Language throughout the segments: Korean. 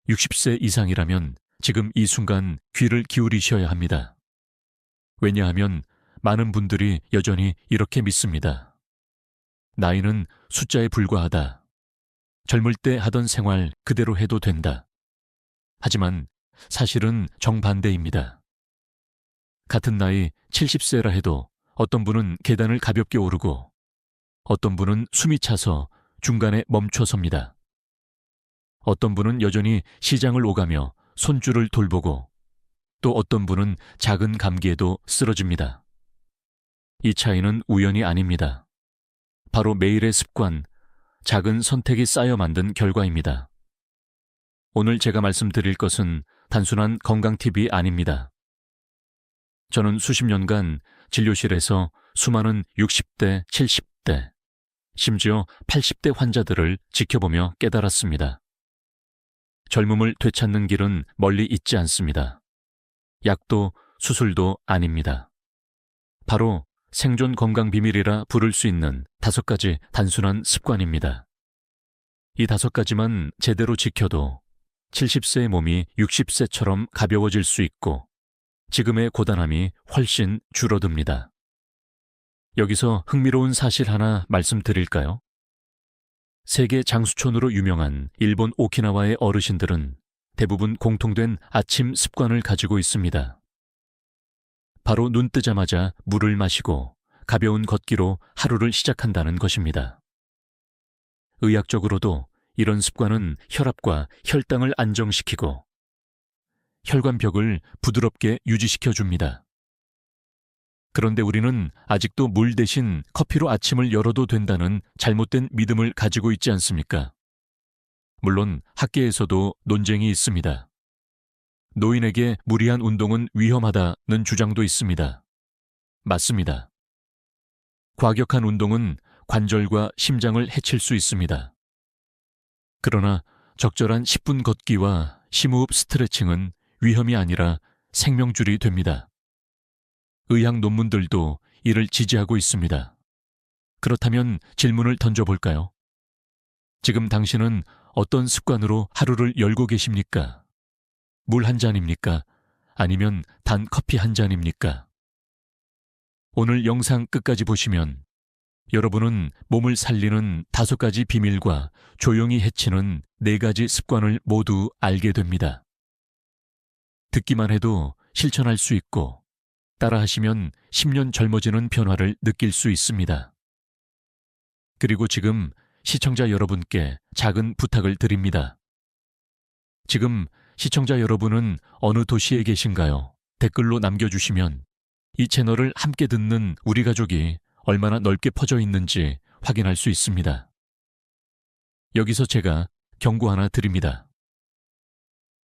60세 이상이라면 지금 이 순간 귀를 기울이셔야 합니다. 왜냐하면 많은 분들이 여전히 이렇게 믿습니다. 나이는 숫자에 불과하다. 젊을 때 하던 생활 그대로 해도 된다. 하지만 사실은 정반대입니다. 같은 나이 70세라 해도 어떤 분은 계단을 가볍게 오르고 어떤 분은 숨이 차서 중간에 멈춰 섭니다. 어떤 분은 여전히 시장을 오가며 손주를 돌보고 또 어떤 분은 작은 감기에도 쓰러집니다. 이 차이는 우연이 아닙니다. 바로 매일의 습관, 작은 선택이 쌓여 만든 결과입니다. 오늘 제가 말씀드릴 것은 단순한 건강 팁이 아닙니다. 저는 수십 년간 진료실에서 수많은 60대, 70대, 심지어 80대 환자들을 지켜보며 깨달았습니다. 젊음을 되찾는 길은 멀리 있지 않습니다. 약도 수술도 아닙니다. 바로 생존 건강 비밀이라 부를 수 있는 5가지 단순한 습관입니다. 이 5가지만 제대로 지켜도 70세의 몸이 60세처럼 가벼워질 수 있고 지금의 고단함이 훨씬 줄어듭니다. 여기서 흥미로운 사실 하나 말씀드릴까요? 세계 장수촌으로 유명한 일본 오키나와의 어르신들은 대부분 공통된 아침 습관을 가지고 있습니다. 바로 눈 뜨자마자 물을 마시고 가벼운 걷기로 하루를 시작한다는 것입니다. 의학적으로도 이런 습관은 혈압과 혈당을 안정시키고 혈관벽을 부드럽게 유지시켜 줍니다. 그런데 우리는 아직도 물 대신 커피로 아침을 열어도 된다는 잘못된 믿음을 가지고 있지 않습니까? 물론 학계에서도 논쟁이 있습니다. 노인에게 무리한 운동은 위험하다는 주장도 있습니다. 맞습니다. 과격한 운동은 관절과 심장을 해칠 수 있습니다. 그러나 적절한 10분 걷기와 심호흡 스트레칭은 위험이 아니라 생명줄이 됩니다. 의학 논문들도 이를 지지하고 있습니다. 그렇다면 질문을 던져볼까요? 지금 당신은 어떤 습관으로 하루를 열고 계십니까? 물 한 잔입니까? 아니면 단 커피 한 잔입니까? 오늘 영상 끝까지 보시면 여러분은 몸을 살리는 5가지 비밀과 조용히 해치는 4가지 습관을 모두 알게 됩니다. 듣기만 해도 실천할 수 있고 따라하시면 10년 젊어지는 변화를 느낄 수 있습니다. 그리고 지금 시청자 여러분께 작은 부탁을 드립니다. 지금 시청자 여러분은 어느 도시에 계신가요? 댓글로 남겨주시면 이 채널을 함께 듣는 우리 가족이 얼마나 넓게 퍼져 있는지 확인할 수 있습니다. 여기서 제가 경고 하나 드립니다.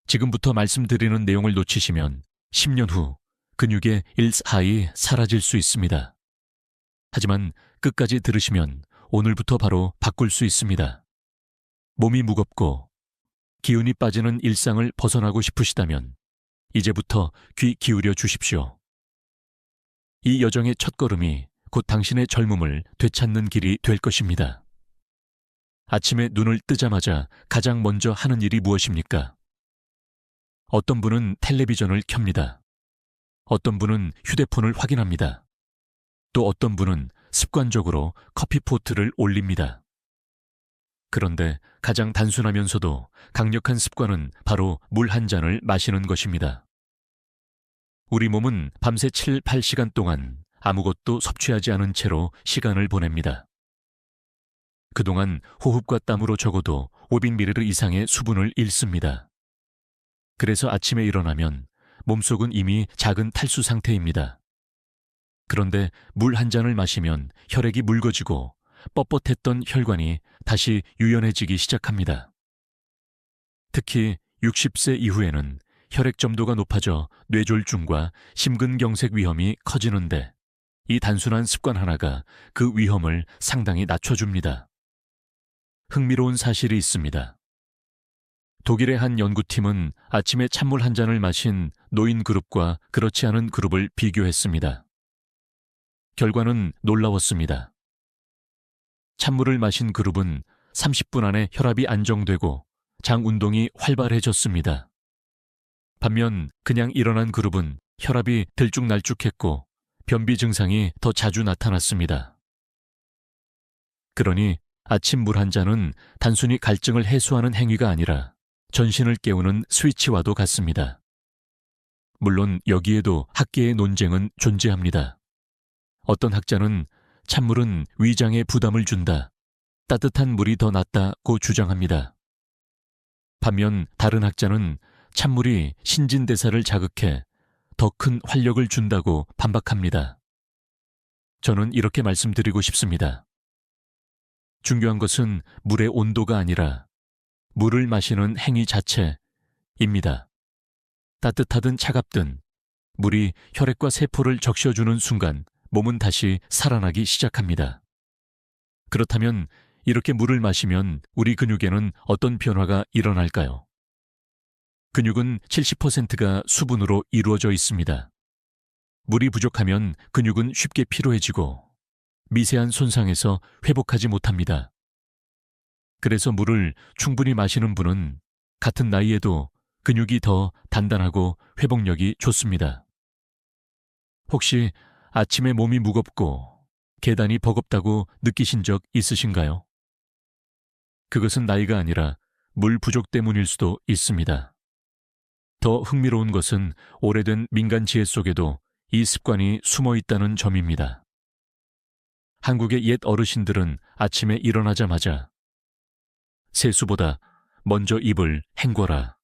지금부터 말씀드리는 내용을 놓치시면 10년 후 근육의 일사이 사라질 수 있습니다. 하지만 끝까지 들으시면 오늘부터 바로 바꿀 수 있습니다. 몸이 무겁고 기운이 빠지는 일상을 벗어나고 싶으시다면 이제부터 귀 기울여 주십시오. 이 여정의 첫걸음이 곧 당신의 젊음을 되찾는 길이 될 것입니다. 아침에 눈을 뜨자마자 가장 먼저 하는 일이 무엇입니까? 어떤 분은 텔레비전을 켭니다. 어떤 분은 휴대폰을 확인합니다. 또 어떤 분은 습관적으로 커피포트를 올립니다. 그런데 가장 단순하면서도 강력한 습관은 바로 물 한 잔을 마시는 것입니다. 우리 몸은 밤새 7, 8시간 동안 아무것도 섭취하지 않은 채로 시간을 보냅니다. 그동안 호흡과 땀으로 적어도 500ml 이상의 수분을 잃습니다. 그래서 아침에 일어나면 몸속은 이미 작은 탈수 상태입니다. 그런데 물 한 잔을 마시면 혈액이 묽어지고 뻣뻣했던 혈관이 다시 유연해지기 시작합니다. 특히 60세 이후에는 혈액 점도가 높아져 뇌졸중과 심근경색 위험이 커지는데 이 단순한 습관 하나가 그 위험을 상당히 낮춰줍니다. 흥미로운 사실이 있습니다. 독일의 한 연구팀은 아침에 찬물 한 잔을 마신 노인 그룹과 그렇지 않은 그룹을 비교했습니다. 결과는 놀라웠습니다. 찬물을 마신 그룹은 30분 안에 혈압이 안정되고 장 운동이 활발해졌습니다. 반면 그냥 일어난 그룹은 혈압이 들쭉날쭉했고 변비 증상이 더 자주 나타났습니다. 그러니 아침 물 한 잔은 단순히 갈증을 해소하는 행위가 아니라 전신을 깨우는 스위치와도 같습니다. 물론 여기에도 학계의 논쟁은 존재합니다. 어떤 학자는 찬물은 위장에 부담을 준다, 따뜻한 물이 더 낫다고 주장합니다. 반면 다른 학자는 찬물이 신진대사를 자극해 더 큰 활력을 준다고 반박합니다. 저는 이렇게 말씀드리고 싶습니다. 중요한 것은 물의 온도가 아니라 물을 마시는 행위 자체입니다. 따뜻하든 차갑든 물이 혈액과 세포를 적셔주는 순간 몸은 다시 살아나기 시작합니다. 그렇다면 이렇게 물을 마시면 우리 근육에는 어떤 변화가 일어날까요? 근육은 70%가 수분으로 이루어져 있습니다. 물이 부족하면 근육은 쉽게 피로해지고 미세한 손상에서 회복하지 못합니다. 그래서 물을 충분히 마시는 분은 같은 나이에도 근육이 더 단단하고 회복력이 좋습니다. 혹시 아침에 몸이 무겁고 계단이 버겁다고 느끼신 적 있으신가요? 그것은 나이가 아니라 물 부족 때문일 수도 있습니다. 더 흥미로운 것은 오래된 민간 지혜 속에도 이 습관이 숨어 있다는 점입니다. 한국의 옛 어르신들은 아침에 일어나자마자 세수보다 먼저 입을 헹궈라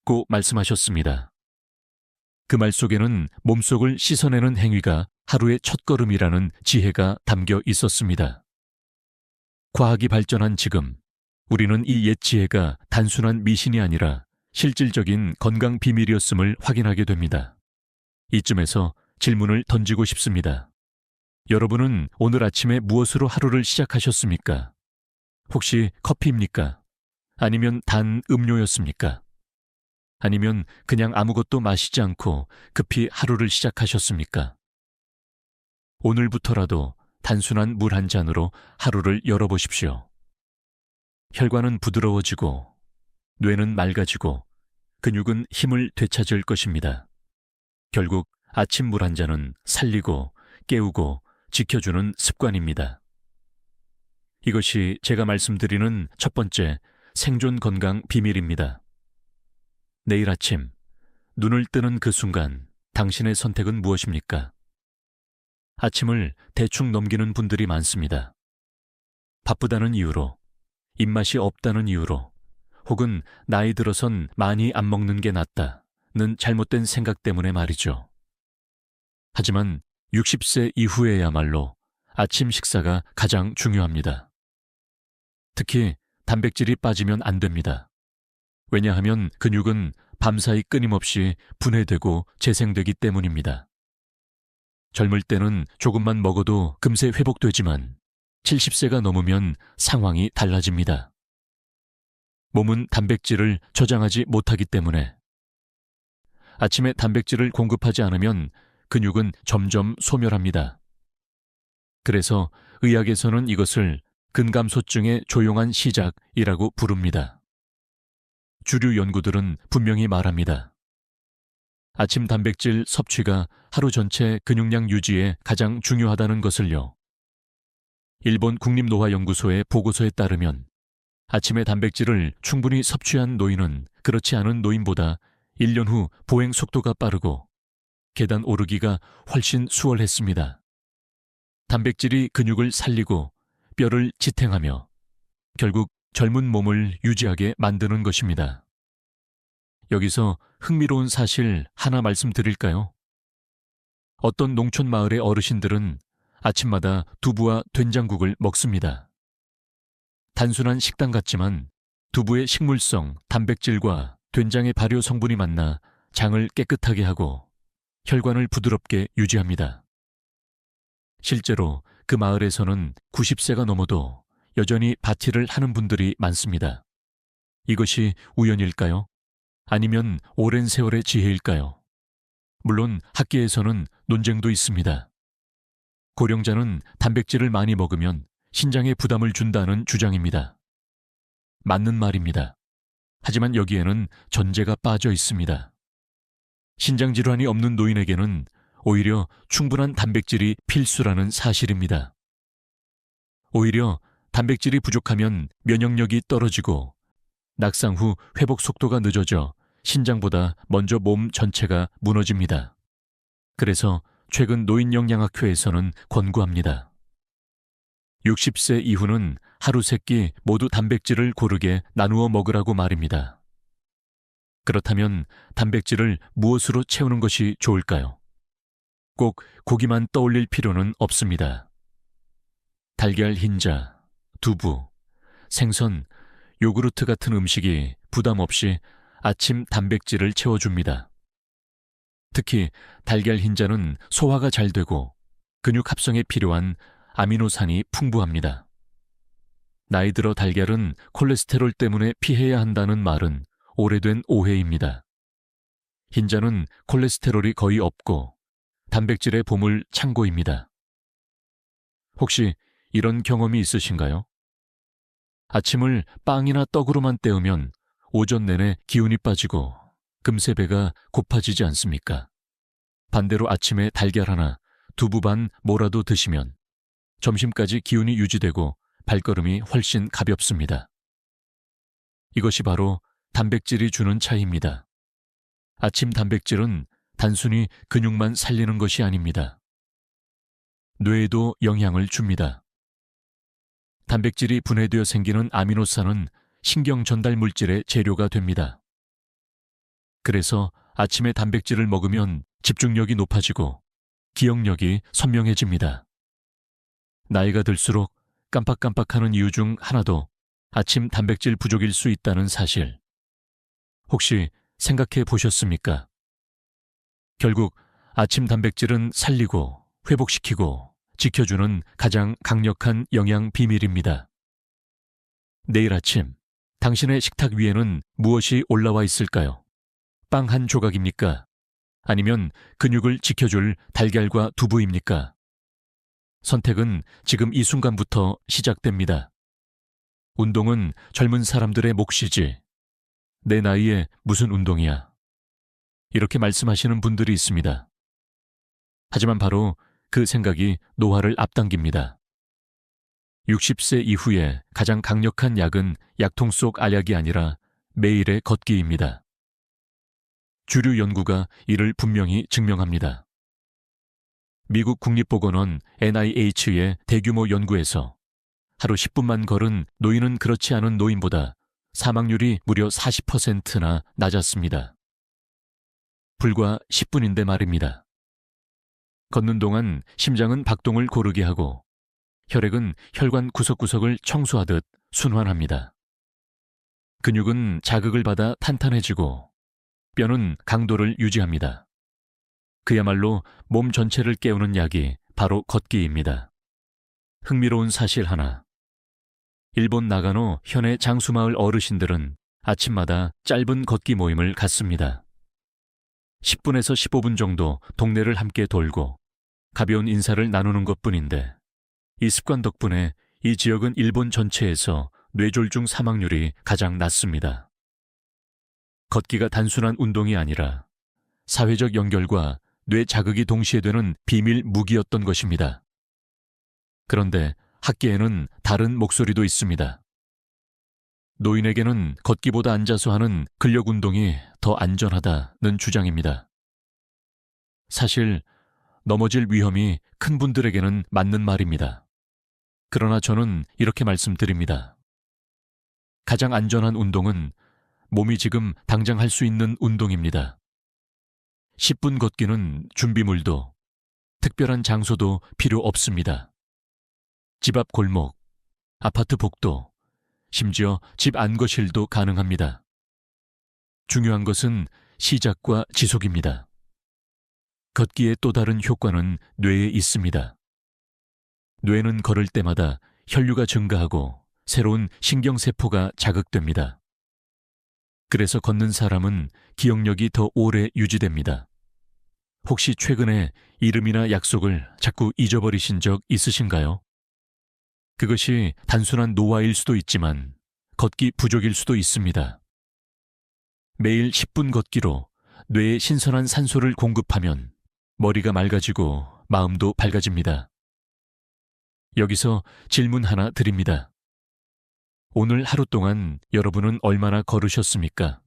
고 말씀하셨습니다. 그 말 속에는 몸속을 씻어내는 행위가 하루의 첫걸음이라는 지혜가 담겨 있었습니다. 과학이 발전한 지금 우리는 이 옛 지혜가 단순한 미신이 아니라 실질적인 건강 비밀이었음을 확인하게 됩니다. 이쯤에서 질문을 던지고 싶습니다. 여러분은 오늘 아침에 무엇으로 하루를 시작하셨습니까? 혹시 커피입니까? 아니면 단 음료였습니까? 아니면 그냥 아무것도 마시지 않고 급히 하루를 시작하셨습니까? 오늘부터라도 단순한 물 한 잔으로 하루를 열어보십시오. 혈관은 부드러워지고 뇌는 맑아지고 근육은 힘을 되찾을 것입니다. 결국 아침 물 한 잔은 살리고 깨우고 지켜주는 습관입니다. 이것이 제가 말씀드리는 첫 번째 생존 건강 비밀입니다. 내일 아침 눈을 뜨는 그 순간 당신의 선택은 무엇입니까? 아침을 대충 넘기는 분들이 많습니다. 바쁘다는 이유로, 입맛이 없다는 이유로, 혹은 나이 들어선 많이 안 먹는 게 낫다는 잘못된 생각 때문에 말이죠. 하지만 60세 이후에야말로 아침 식사가 가장 중요합니다. 특히 단백질이 빠지면 안 됩니다. 왜냐하면 근육은 밤사이 끊임없이 분해되고 재생되기 때문입니다. 젊을 때는 조금만 먹어도 금세 회복되지만 70세가 넘으면 상황이 달라집니다. 몸은 단백질을 저장하지 못하기 때문에 아침에 단백질을 공급하지 않으면 근육은 점점 소멸합니다. 그래서 의학에서는 이것을 근감소증의 조용한 시작이라고 부릅니다. 주류 연구들은 분명히 말합니다. 아침 단백질 섭취가 하루 전체 근육량 유지에 가장 중요하다는 것을요. 일본 국립노화연구소의 보고서에 따르면 아침에 단백질을 충분히 섭취한 노인은 그렇지 않은 노인보다 1년 후 보행 속도가 빠르고 계단 오르기가 훨씬 수월했습니다. 단백질이 근육을 살리고 뼈를 지탱하며 결국 젊은 몸을 유지하게 만드는 것입니다. 여기서 흥미로운 사실 하나 말씀드릴까요? 어떤 농촌 마을의 어르신들은 아침마다 두부와 된장국을 먹습니다. 단순한 식단 같지만 두부의 식물성, 단백질과 된장의 발효 성분이 만나 장을 깨끗하게 하고 혈관을 부드럽게 유지합니다. 실제로 그 마을에서는 90세가 넘어도 여전히 바티를 하는 분들이 많습니다. 이것이 우연일까요? 아니면 오랜 세월의 지혜일까요? 물론 학계에서는 논쟁도 있습니다. 고령자는 단백질을 많이 먹으면 신장에 부담을 준다는 주장입니다. 맞는 말입니다. 하지만 여기에는 전제가 빠져 있습니다. 신장질환이 없는 노인에게는 오히려 충분한 단백질이 필수라는 사실입니다. 오히려 단백질이 부족하면 면역력이 떨어지고 낙상 후 회복 속도가 늦어져 신장보다 먼저 몸 전체가 무너집니다. 그래서 최근 노인영양학회에서는 권고합니다. 60세 이후는 하루 3끼 모두 단백질을 고르게 나누어 먹으라고 말입니다. 그렇다면 단백질을 무엇으로 채우는 것이 좋을까요? 꼭 고기만 떠올릴 필요는 없습니다. 달걀 흰자, 두부, 생선, 요구르트 같은 음식이 부담 없이 아침 단백질을 채워줍니다. 특히 달걀 흰자는 소화가 잘 되고 근육 합성에 필요한 아미노산이 풍부합니다. 나이 들어 달걀은 콜레스테롤 때문에 피해야 한다는 말은 오래된 오해입니다. 흰자는 콜레스테롤이 거의 없고 단백질의 보물 창고입니다. 혹시 이런 경험이 있으신가요? 아침을 빵이나 떡으로만 때우면 오전 내내 기운이 빠지고 금세 배가 고파지지 않습니까? 반대로 아침에 달걀 하나, 두부 반 뭐라도 드시면 점심까지 기운이 유지되고 발걸음이 훨씬 가볍습니다. 이것이 바로 단백질이 주는 차이입니다. 아침 단백질은 단순히 근육만 살리는 것이 아닙니다. 뇌에도 영향을 줍니다. 단백질이 분해되어 생기는 아미노산은 신경 전달 물질의 재료가 됩니다. 그래서 아침에 단백질을 먹으면 집중력이 높아지고 기억력이 선명해집니다. 나이가 들수록 깜빡깜빡하는 이유 중 하나도 아침 단백질 부족일 수 있다는 사실. 혹시 생각해 보셨습니까? 결국 아침 단백질은 살리고 회복시키고 지켜주는 가장 강력한 영양 비밀입니다. 내일 아침 당신의 식탁 위에는 무엇이 올라와 있을까요? 빵 한 조각입니까? 아니면 근육을 지켜줄 달걀과 두부입니까? 선택은 지금 이 순간부터 시작됩니다. 운동은 젊은 사람들의 몫이지. 내 나이에 무슨 운동이야? 이렇게 말씀하시는 분들이 있습니다. 하지만 바로 그 생각이 노화를 앞당깁니다. 60세 이후에 가장 강력한 약은 약통 속 알약이 아니라 매일의 걷기입니다. 주류 연구가 이를 분명히 증명합니다. 미국 국립보건원 NIH의 대규모 연구에서 하루 10분만 걸은 노인은 그렇지 않은 노인보다 사망률이 무려 40%나 낮았습니다. 불과 10분인데 말입니다. 걷는 동안 심장은 박동을 고르게 하고 혈액은 혈관 구석구석을 청소하듯 순환합니다. 근육은 자극을 받아 탄탄해지고 뼈는 강도를 유지합니다. 그야말로 몸 전체를 깨우는 약이 바로 걷기입니다. 흥미로운 사실 하나. 일본 나가노 현해 장수마을 어르신들은 아침마다 짧은 걷기 모임을 갖습니다. 10분에서 15분 정도 동네를 함께 돌고 가벼운 인사를 나누는 것뿐인데 이 습관 덕분에 이 지역은 일본 전체에서 뇌졸중 사망률이 가장 낮습니다. 걷기가 단순한 운동이 아니라 사회적 연결과 뇌 자극이 동시에 되는 비밀 무기였던 것입니다. 그런데 학계에는 다른 목소리도 있습니다. 노인에게는 걷기보다 앉아서 하는 근력 운동이 더 안전하다는 주장입니다. 사실 넘어질 위험이 큰 분들에게는 맞는 말입니다. 그러나 저는 이렇게 말씀드립니다. 가장 안전한 운동은 몸이 지금 당장 할 수 있는 운동입니다. 10분 걷기는 준비물도 특별한 장소도 필요 없습니다. 집 앞 골목, 아파트 복도, 심지어 집 안거실도 가능합니다. 중요한 것은 시작과 지속입니다. 걷기의 또 다른 효과는 뇌에 있습니다. 뇌는 걸을 때마다 혈류가 증가하고 새로운 신경세포가 자극됩니다. 그래서 걷는 사람은 기억력이 더 오래 유지됩니다. 혹시 최근에 이름이나 약속을 자꾸 잊어버리신 적 있으신가요? 그것이 단순한 노화일 수도 있지만 걷기 부족일 수도 있습니다. 매일 10분 걷기로 뇌에 신선한 산소를 공급하면 머리가 맑아지고 마음도 밝아집니다. 여기서 질문 하나 드립니다. 오늘 하루 동안 여러분은 얼마나 걸으셨습니까?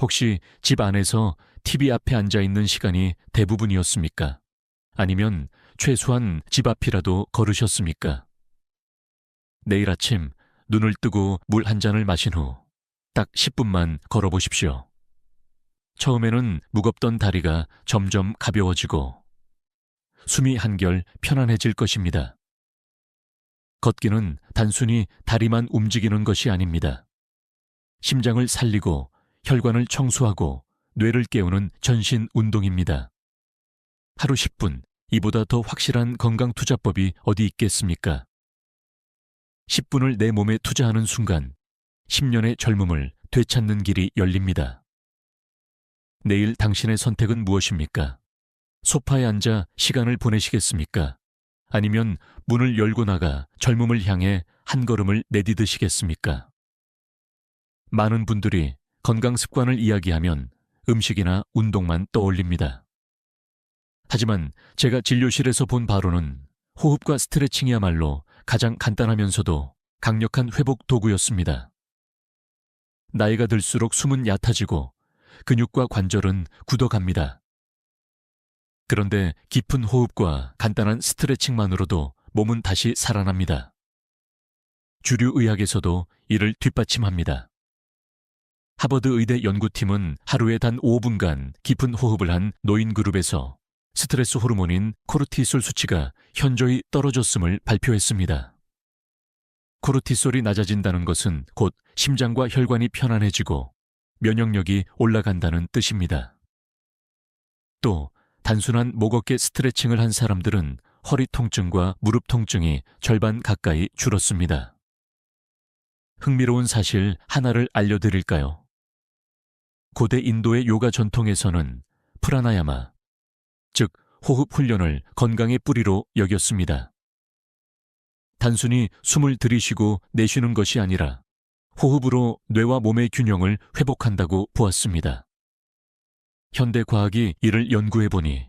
혹시 집 안에서 TV 앞에 앉아 있는 시간이 대부분이었습니까? 아니면 최소한 집 앞이라도 걸으셨습니까? 내일 아침 눈을 뜨고 물 한 잔을 마신 후 딱 10분만 걸어보십시오. 처음에는 무겁던 다리가 점점 가벼워지고 숨이 한결 편안해질 것입니다. 걷기는 단순히 다리만 움직이는 것이 아닙니다. 심장을 살리고 혈관을 청소하고 뇌를 깨우는 전신 운동입니다. 하루 10분, 이보다 더 확실한 건강 투자법이 어디 있겠습니까? 10분을 내 몸에 투자하는 순간 10년의 젊음을 되찾는 길이 열립니다. 내일 당신의 선택은 무엇입니까? 소파에 앉아 시간을 보내시겠습니까? 아니면 문을 열고 나가 젊음을 향해 한 걸음을 내디드시겠습니까? 많은 분들이 건강 습관을 이야기하면 음식이나 운동만 떠올립니다. 하지만 제가 진료실에서 본 바로는 호흡과 스트레칭이야말로 가장 간단하면서도 강력한 회복 도구였습니다. 나이가 들수록 숨은 얕아지고 근육과 관절은 굳어갑니다. 그런데 깊은 호흡과 간단한 스트레칭만으로도 몸은 다시 살아납니다. 주류 의학에서도 이를 뒷받침합니다. 하버드 의대 연구팀은 하루에 단 5분간 깊은 호흡을 한 노인 그룹에서 스트레스 호르몬인 코르티솔 수치가 현저히 떨어졌음을 발표했습니다. 코르티솔이 낮아진다는 것은 곧 심장과 혈관이 편안해지고 면역력이 올라간다는 뜻입니다. 또 단순한 목 어깨 스트레칭을 한 사람들은 허리 통증과 무릎 통증이 절반 가까이 줄었습니다. 흥미로운 사실 하나를 알려드릴까요? 고대 인도의 요가 전통에서는 프라나야마, 즉 호흡 훈련을 건강의 뿌리로 여겼습니다. 단순히 숨을 들이쉬고 내쉬는 것이 아니라 호흡으로 뇌와 몸의 균형을 회복한다고 보았습니다. 현대 과학이 이를 연구해보니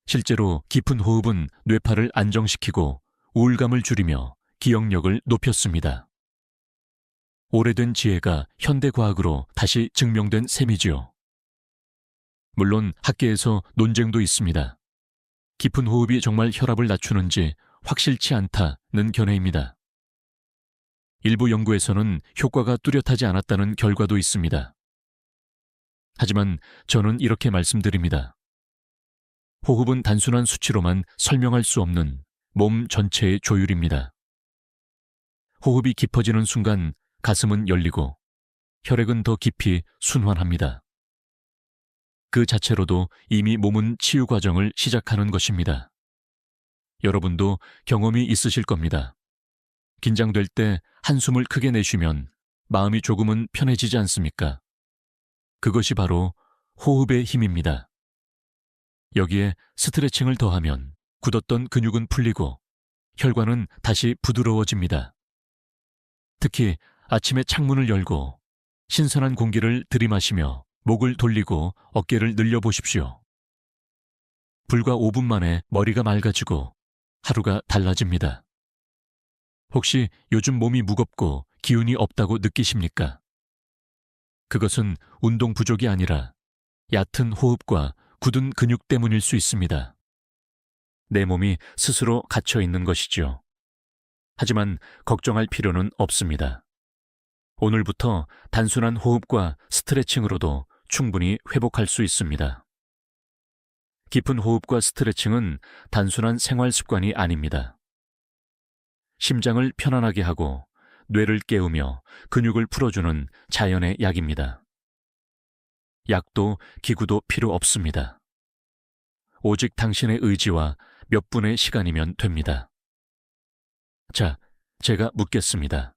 실제로 깊은 호흡은 뇌파를 안정시키고 우울감을 줄이며 기억력을 높였습니다. 오래된 지혜가 현대 과학으로 다시 증명된 셈이지요. 물론 학계에서 논쟁도 있습니다. 깊은 호흡이 정말 혈압을 낮추는지 확실치 않다는 견해입니다. 일부 연구에서는 효과가 뚜렷하지 않았다는 결과도 있습니다. 하지만 저는 이렇게 말씀드립니다. 호흡은 단순한 수치로만 설명할 수 없는 몸 전체의 조율입니다. 호흡이 깊어지는 순간 가슴은 열리고 혈액은 더 깊이 순환합니다. 그 자체로도 이미 몸은 치유 과정을 시작하는 것입니다. 여러분도 경험이 있으실 겁니다. 긴장될 때 한숨을 크게 내쉬면 마음이 조금은 편해지지 않습니까? 그것이 바로 호흡의 힘입니다. 여기에 스트레칭을 더하면 굳었던 근육은 풀리고 혈관은 다시 부드러워집니다. 특히 아침에 창문을 열고 신선한 공기를 들이마시며 목을 돌리고 어깨를 늘려보십시오. 불과 5분 만에 머리가 맑아지고 하루가 달라집니다. 혹시 요즘 몸이 무겁고 기운이 없다고 느끼십니까? 그것은 운동 부족이 아니라 얕은 호흡과 굳은 근육 때문일 수 있습니다. 내 몸이 스스로 갇혀 있는 것이죠. 하지만 걱정할 필요는 없습니다. 오늘부터 단순한 호흡과 스트레칭으로도 충분히 회복할 수 있습니다. 깊은 호흡과 스트레칭은 단순한 생활 습관이 아닙니다. 심장을 편안하게 하고 뇌를 깨우며 근육을 풀어주는 자연의 약입니다. 약도 기구도 필요 없습니다. 오직 당신의 의지와 몇 분의 시간이면 됩니다. 자, 제가 묻겠습니다.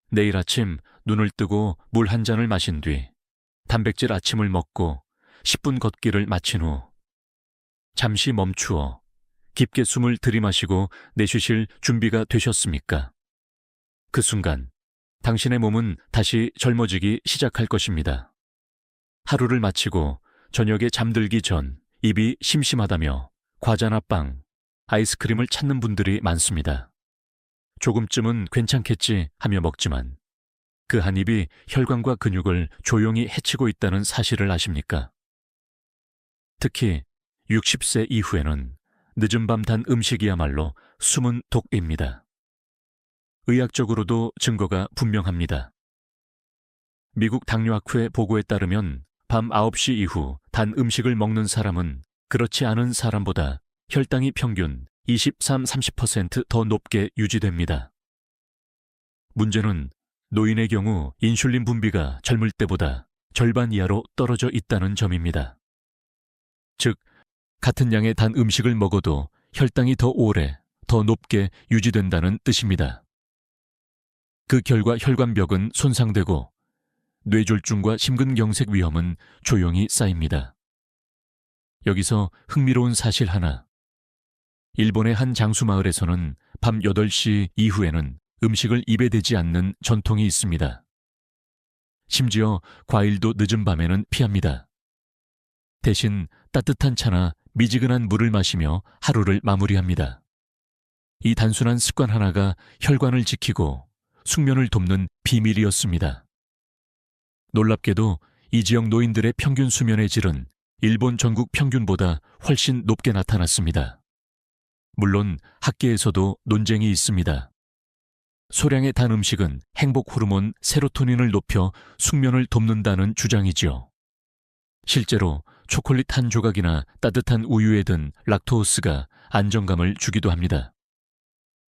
내일 아침 눈을 뜨고 물 한 잔을 마신 뒤 단백질 아침을 먹고 10분 걷기를 마친 후 잠시 멈추어 깊게 숨을 들이마시고 내쉬실 준비가 되셨습니까? 그 순간 당신의 몸은 다시 젊어지기 시작할 것입니다. 하루를 마치고 저녁에 잠들기 전 입이 심심하다며 과자나 빵, 아이스크림을 찾는 분들이 많습니다. 조금쯤은 괜찮겠지 하며 먹지만 그 한 입이 혈관과 근육을 조용히 해치고 있다는 사실을 아십니까? 특히 60세 이후에는 늦은 밤 단 음식이야말로 숨은 독입니다. 의학적으로도 증거가 분명합니다. 미국 당뇨학회 보고에 따르면 밤 9시 이후 단 음식을 먹는 사람은 그렇지 않은 사람보다 혈당이 평균 23-30% 더 높게 유지됩니다. 문제는 노인의 경우 인슐린 분비가 젊을 때보다 절반 이하로 떨어져 있다는 점입니다. 즉, 같은 양의 단 음식을 먹어도 혈당이 더 오래, 더 높게 유지된다는 뜻입니다. 그 결과 혈관벽은 손상되고 뇌졸중과 심근경색 위험은 조용히 쌓입니다. 여기서 흥미로운 사실 하나. 일본의 한 장수마을에서는 밤 8시 이후에는 음식을 입에 대지 않는 전통이 있습니다. 심지어 과일도 늦은 밤에는 피합니다. 대신 따뜻한 차나 미지근한 물을 마시며 하루를 마무리합니다. 이 단순한 습관 하나가 혈관을 지키고 숙면을 돕는 비밀이었습니다. 놀랍게도 이 지역 노인들의 평균 수면의 질은 일본 전국 평균보다 훨씬 높게 나타났습니다. 물론 학계에서도 논쟁이 있습니다. 소량의 단 음식은 행복 호르몬 세로토닌을 높여 숙면을 돕는다는 주장이지요. 실제로 초콜릿 한 조각이나 따뜻한 우유에 든 락토스가 안정감을 주기도 합니다.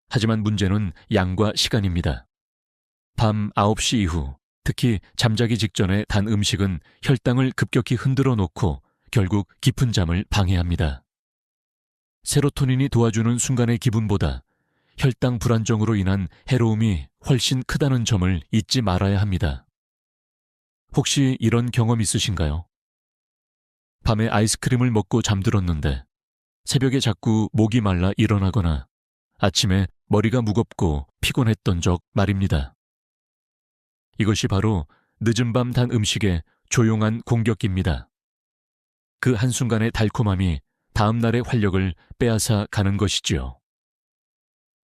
하지만 문제는 양과 시간입니다. 밤 9시 이후, 특히 잠자기 직전에 단 음식은 혈당을 급격히 흔들어 놓고 결국 깊은 잠을 방해합니다. 세로토닌이 도와주는 순간의 기분보다 혈당 불안정으로 인한 해로움이 훨씬 크다는 점을 잊지 말아야 합니다. 혹시 이런 경험 있으신가요? 밤에 아이스크림을 먹고 잠들었는데 새벽에 자꾸 목이 말라 일어나거나 아침에 머리가 무겁고 피곤했던 적 말입니다. 이것이 바로 늦은 밤 단 음식의 조용한 공격입니다. 그 한순간의 달콤함이 다음 날의 활력을 빼앗아 가는 것이지요.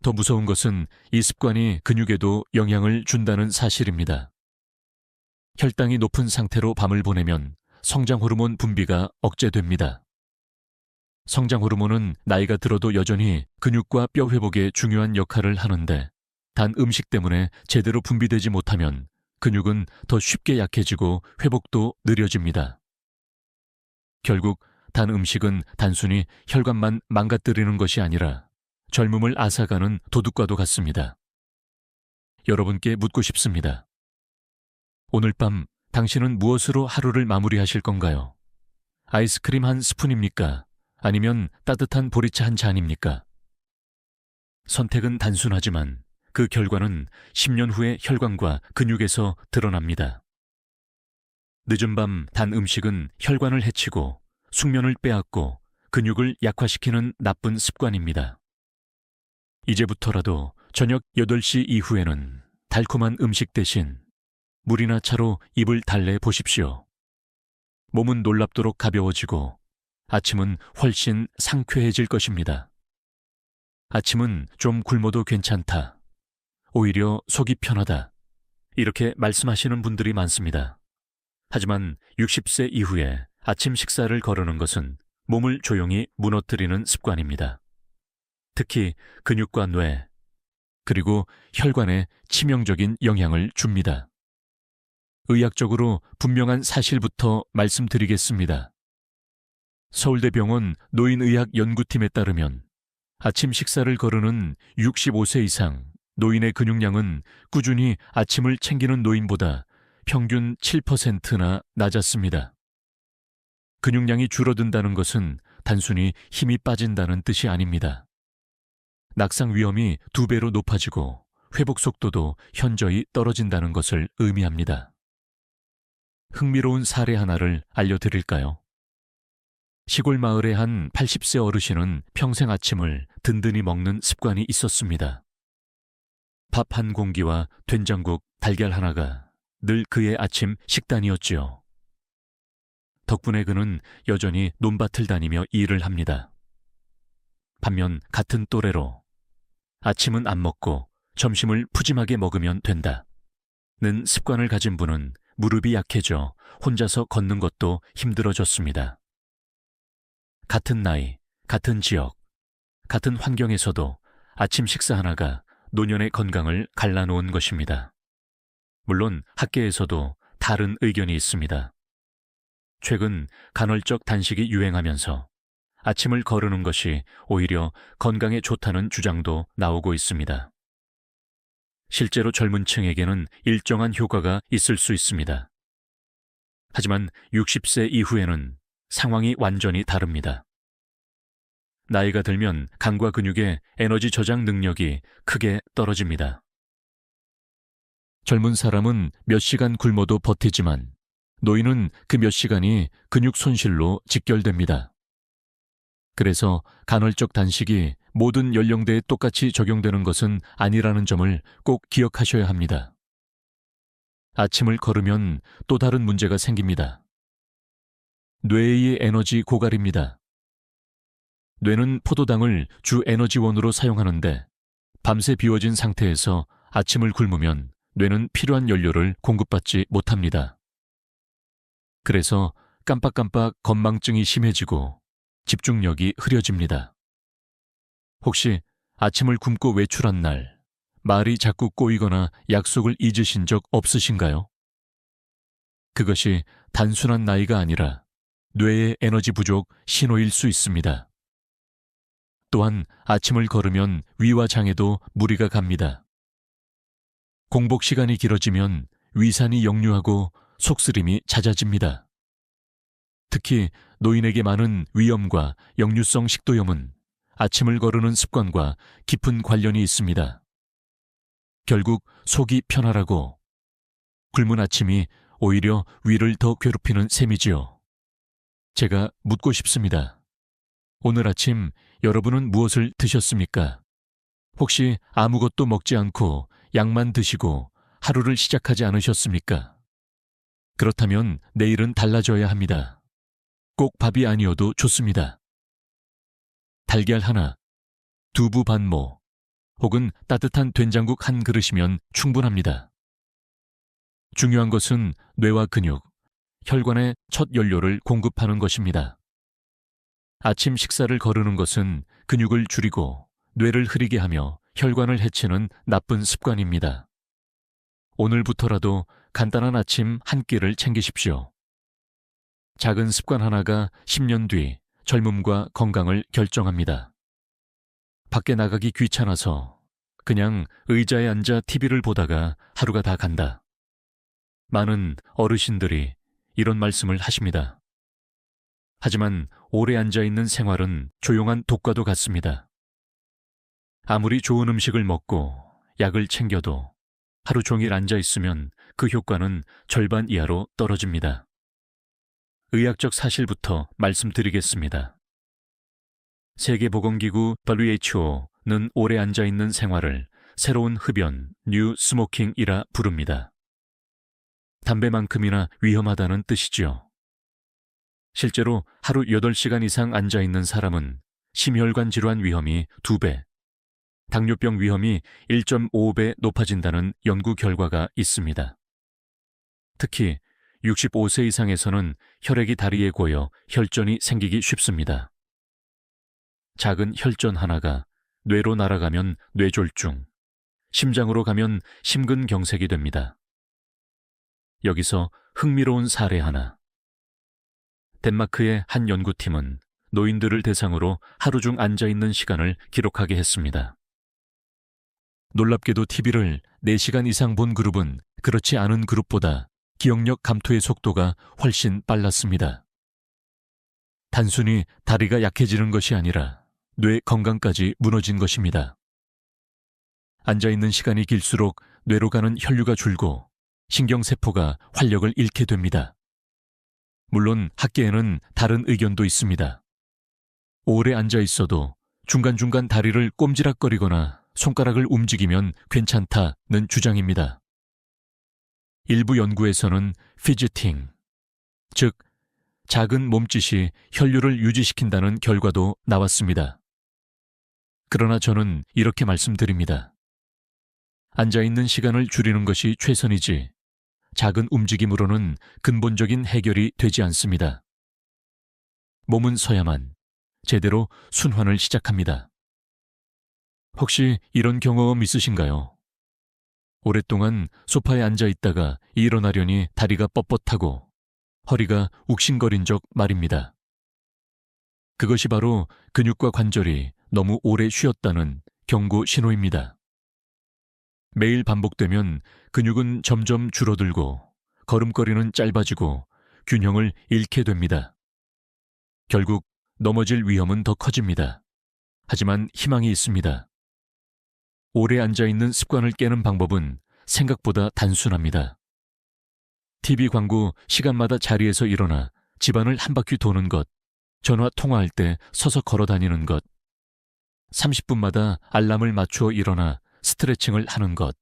더 무서운 것은 이 습관이 근육에도 영향을 준다는 사실입니다. 혈당이 높은 상태로 밤을 보내면 성장 호르몬 분비가 억제됩니다. 성장 호르몬은 나이가 들어도 여전히 근육과 뼈 회복에 중요한 역할을 하는데 단 음식 때문에 제대로 분비되지 못하면 근육은 더 쉽게 약해지고 회복도 느려집니다. 결국 단 음식은 단순히 혈관만 망가뜨리는 것이 아니라 젊음을 앗아가는 도둑과도 같습니다. 여러분께 묻고 싶습니다. 오늘 밤 당신은 무엇으로 하루를 마무리하실 건가요? 아이스크림 한 스푼입니까? 아니면 따뜻한 보리차 한 잔입니까? 선택은 단순하지만 그 결과는 10년 후의 혈관과 근육에서 드러납니다. 늦은 밤 단 음식은 혈관을 해치고 숙면을 빼앗고 근육을 약화시키는 나쁜 습관입니다. 이제부터라도 저녁 8시 이후에는 달콤한 음식 대신 물이나 차로 입을 달래 보십시오. 몸은 놀랍도록 가벼워지고 아침은 훨씬 상쾌해질 것입니다. 아침은 좀 굶어도 괜찮다. 오히려 속이 편하다. 이렇게 말씀하시는 분들이 많습니다. 하지만 60세 이후에 아침 식사를 거르는 것은 몸을 조용히 무너뜨리는 습관입니다. 특히 근육과 뇌, 그리고 혈관에 치명적인 영향을 줍니다. 의학적으로 분명한 사실부터 말씀드리겠습니다. 서울대병원 노인의학연구팀에 따르면 아침 식사를 거르는 65세 이상 노인의 근육량은 꾸준히 아침을 챙기는 노인보다 평균 7%나 낮았습니다. 근육량이 줄어든다는 것은 단순히 힘이 빠진다는 뜻이 아닙니다. 낙상 위험이 2배로 높아지고 회복 속도도 현저히 떨어진다는 것을 의미합니다. 흥미로운 사례 하나를 알려드릴까요? 시골 마을의 한 80세 어르신은 평생 아침을 든든히 먹는 습관이 있었습니다. 밥 한 공기와 된장국, 달걀 하나가 늘 그의 아침 식단이었지요. 덕분에 그는 여전히 논밭을 다니며 일을 합니다. 반면 같은 또래로 아침은 안 먹고 점심을 푸짐하게 먹으면 된다 는 습관을 가진 분은 무릎이 약해져 혼자서 걷는 것도 힘들어졌습니다. 같은 나이, 같은 지역, 같은 환경에서도 아침 식사 하나가 노년의 건강을 갈라놓은 것입니다. 물론 학계에서도 다른 의견이 있습니다. 최근 간헐적 단식이 유행하면서 아침을 거르는 것이 오히려 건강에 좋다는 주장도 나오고 있습니다. 실제로 젊은 층에게는 일정한 효과가 있을 수 있습니다. 하지만 60세 이후에는 상황이 완전히 다릅니다. 나이가 들면 간과 근육의 에너지 저장 능력이 크게 떨어집니다. 젊은 사람은 몇 시간 굶어도 버티지만 노인은 그 몇 시간이 근육 손실로 직결됩니다. 그래서 간헐적 단식이 모든 연령대에 똑같이 적용되는 것은 아니라는 점을 꼭 기억하셔야 합니다. 아침을 거르면 또 다른 문제가 생깁니다. 뇌의 에너지 고갈입니다. 뇌는 포도당을 주 에너지원으로 사용하는데 밤새 비워진 상태에서 아침을 굶으면 뇌는 필요한 연료를 공급받지 못합니다. 그래서 깜빡깜빡 건망증이 심해지고 집중력이 흐려집니다. 혹시 아침을 굶고 외출한 날 말이 자꾸 꼬이거나 약속을 잊으신 적 없으신가요? 그것이 단순한 나이가 아니라 뇌의 에너지 부족 신호일 수 있습니다. 또한 아침을 거르면 위와 장에도 무리가 갑니다. 공복 시간이 길어지면 위산이 역류하고 속쓰림이 잦아집니다. 특히 노인에게 많은 위염과 역류성 식도염은 아침을 거르는 습관과 깊은 관련이 있습니다. 결국 속이 편하라고 굶은 아침이 오히려 위를 더 괴롭히는 셈이지요. 제가 묻고 싶습니다. 오늘 아침 여러분은 무엇을 드셨습니까? 혹시 아무것도 먹지 않고 약만 드시고 하루를 시작하지 않으셨습니까? 그렇다면 내일은 달라져야 합니다. 꼭 밥이 아니어도 좋습니다. 달걀 하나, 두부 반모, 혹은 따뜻한 된장국 한 그릇이면 충분합니다. 중요한 것은 뇌와 근육, 혈관에 첫 연료를 공급하는 것입니다. 아침 식사를 거르는 것은 근육을 줄이고 뇌를 흐리게 하며 혈관을 해치는 나쁜 습관입니다. 오늘부터라도 간단한 아침 한 끼를 챙기십시오. 작은 습관 하나가 10년 뒤 젊음과 건강을 결정합니다. 밖에 나가기 귀찮아서 그냥 의자에 앉아 TV를 보다가 하루가 다 간다. 많은 어르신들이 이런 말씀을 하십니다. 하지만 오래 앉아있는 생활은 조용한 독과도 같습니다. 아무리 좋은 음식을 먹고 약을 챙겨도 하루 종일 앉아있으면 그 효과는 절반 이하로 떨어집니다. 의학적 사실부터 말씀드리겠습니다. 세계보건기구 WHO는 오래 앉아있는 생활을 새로운 흡연, 뉴 스모킹이라 부릅니다. 담배만큼이나 위험하다는 뜻이지요. 실제로 하루 8시간 이상 앉아있는 사람은 심혈관 질환 위험이 2배, 당뇨병 위험이 1.5배 높아진다는 연구 결과가 있습니다. 특히 65세 이상에서는 혈액이 다리에 고여 혈전이 생기기 쉽습니다. 작은 혈전 하나가 뇌로 날아가면 뇌졸중, 심장으로 가면 심근경색이 됩니다. 여기서 흥미로운 사례 하나. 덴마크의 한 연구팀은 노인들을 대상으로 하루 중 앉아있는 시간을 기록하게 했습니다. 놀랍게도 TV를 4시간 이상 본 그룹은 그렇지 않은 그룹보다 기억력 감퇴의 속도가 훨씬 빨랐습니다. 단순히 다리가 약해지는 것이 아니라 뇌 건강까지 무너진 것입니다. 앉아있는 시간이 길수록 뇌로 가는 혈류가 줄고 신경세포가 활력을 잃게 됩니다. 물론 학계에는 다른 의견도 있습니다. 오래 앉아있어도 중간중간 다리를 꼼지락거리거나 손가락을 움직이면 괜찮다는 주장입니다. 일부 연구에서는 피지팅, 즉 작은 몸짓이 혈류를 유지시킨다는 결과도 나왔습니다. 그러나 저는 이렇게 말씀드립니다. 앉아있는 시간을 줄이는 것이 최선이지 작은 움직임으로는 근본적인 해결이 되지 않습니다. 몸은 서야만 제대로 순환을 시작합니다. 혹시 이런 경험 있으신가요? 오랫동안 소파에 앉아 있다가 일어나려니 다리가 뻣뻣하고 허리가 욱신거린 적 말입니다. 그것이 바로 근육과 관절이 너무 오래 쉬었다는 경고 신호입니다. 매일 반복되면 근육은 점점 줄어들고 걸음걸이는 짧아지고 균형을 잃게 됩니다. 결국 넘어질 위험은 더 커집니다. 하지만 희망이 있습니다. 오래 앉아있는 습관을 깨는 방법은 생각보다 단순합니다. TV 광고 시간마다 자리에서 일어나 집안을 한 바퀴 도는 것, 전화 통화할 때 서서 걸어 다니는 것, 30분마다 알람을 맞추어 일어나 스트레칭을 하는 것.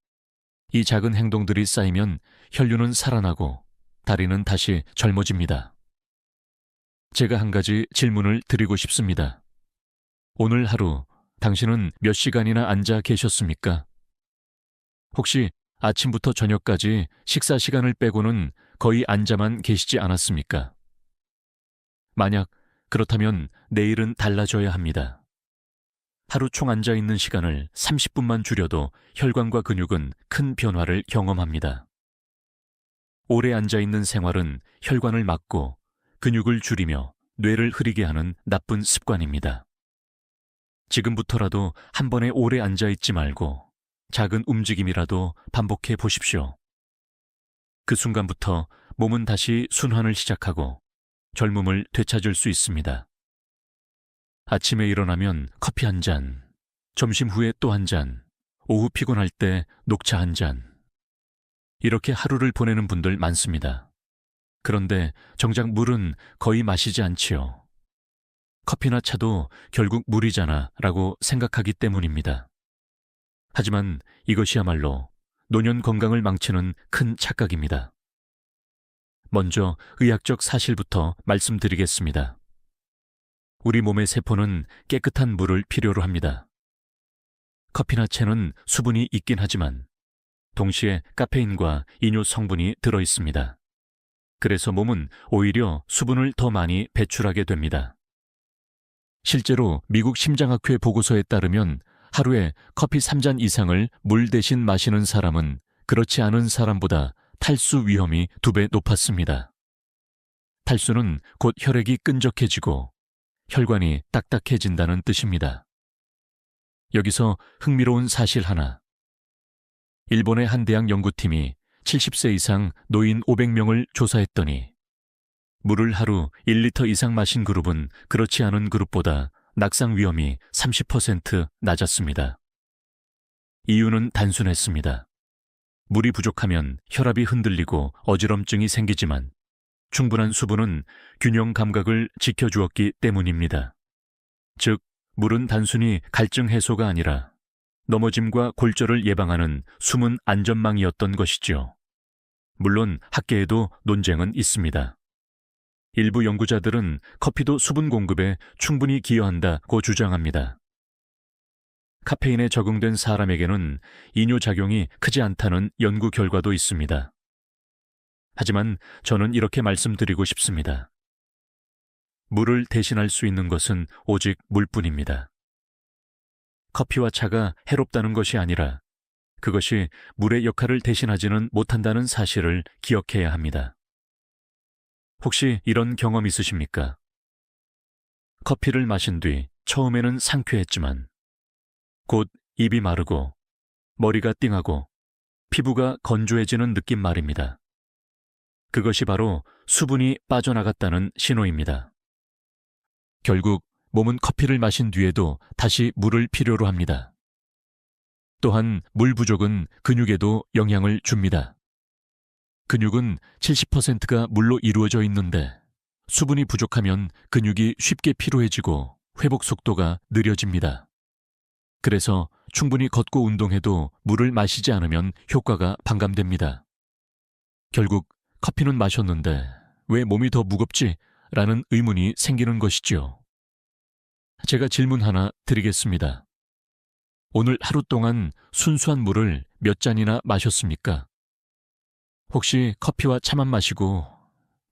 이 작은 행동들이 쌓이면 혈류는 살아나고 다리는 다시 젊어집니다. 제가 한 가지 질문을 드리고 싶습니다. 오늘 하루 당신은 몇 시간이나 앉아 계셨습니까? 혹시 아침부터 저녁까지 식사 시간을 빼고는 거의 앉아만 계시지 않았습니까? 만약 그렇다면 내일은 달라져야 합니다. 하루 총 앉아있는 시간을 30분만 줄여도 혈관과 근육은 큰 변화를 경험합니다. 오래 앉아있는 생활은 혈관을 막고 근육을 줄이며 뇌를 흐리게 하는 나쁜 습관입니다. 지금부터라도 한 번에 오래 앉아있지 말고 작은 움직임이라도 반복해 보십시오. 그 순간부터 몸은 다시 순환을 시작하고 젊음을 되찾을 수 있습니다. 아침에 일어나면 커피 한 잔, 점심 후에 또 한 잔, 오후 피곤할 때 녹차 한 잔. 이렇게 하루를 보내는 분들 많습니다. 그런데 정작 물은 거의 마시지 않지요. 커피나 차도 결국 물이잖아 라고 생각하기 때문입니다. 하지만 이것이야말로 노년 건강을 망치는 큰 착각입니다. 먼저 의학적 사실부터 말씀드리겠습니다. 우리 몸의 세포는 깨끗한 물을 필요로 합니다. 커피나 차는 수분이 있긴 하지만 동시에 카페인과 이뇨 성분이 들어 있습니다. 그래서 몸은 오히려 수분을 더 많이 배출하게 됩니다. 실제로 미국 심장학회 보고서에 따르면 하루에 커피 3잔 이상을 물 대신 마시는 사람은 그렇지 않은 사람보다 탈수 위험이 2배 높았습니다. 탈수는 곧 혈액이 끈적해지고 혈관이 딱딱해진다는 뜻입니다. 여기서 흥미로운 사실 하나. 일본의 한 대학 연구팀이 70세 이상 노인 500명을 조사했더니 물을 하루 1리터 이상 마신 그룹은 그렇지 않은 그룹보다 낙상 위험이 30% 낮았습니다. 이유는 단순했습니다. 물이 부족하면 혈압이 흔들리고 어지럼증이 생기지만 충분한 수분은 균형 감각을 지켜주었기 때문입니다. 즉, 물은 단순히 갈증 해소가 아니라 넘어짐과 골절을 예방하는 숨은 안전망이었던 것이죠. 물론 학계에도 논쟁은 있습니다. 일부 연구자들은 커피도 수분 공급에 충분히 기여한다고 주장합니다. 카페인에 적응된 사람에게는 이뇨작용이 크지 않다는 연구 결과도 있습니다. 하지만 저는 이렇게 말씀드리고 싶습니다. 물을 대신할 수 있는 것은 오직 물뿐입니다. 커피와 차가 해롭다는 것이 아니라 그것이 물의 역할을 대신하지는 못한다는 사실을 기억해야 합니다. 혹시 이런 경험 있으십니까? 커피를 마신 뒤 처음에는 상쾌했지만 곧 입이 마르고 머리가 띵하고 피부가 건조해지는 느낌 말입니다. 그것이 바로 수분이 빠져나갔다는 신호입니다. 결국 몸은 커피를 마신 뒤에도 다시 물을 필요로 합니다. 또한 물 부족은 근육에도 영향을 줍니다. 근육은 70%가 물로 이루어져 있는데 수분이 부족하면 근육이 쉽게 피로해지고 회복 속도가 느려집니다. 그래서 충분히 걷고 운동해도 물을 마시지 않으면 효과가 반감됩니다. 결국 커피는 마셨는데 왜 몸이 더 무겁지? 라는 의문이 생기는 것이지요. 제가 질문 하나 드리겠습니다. 오늘 하루 동안 순수한 물을 몇 잔이나 마셨습니까? 혹시 커피와 차만 마시고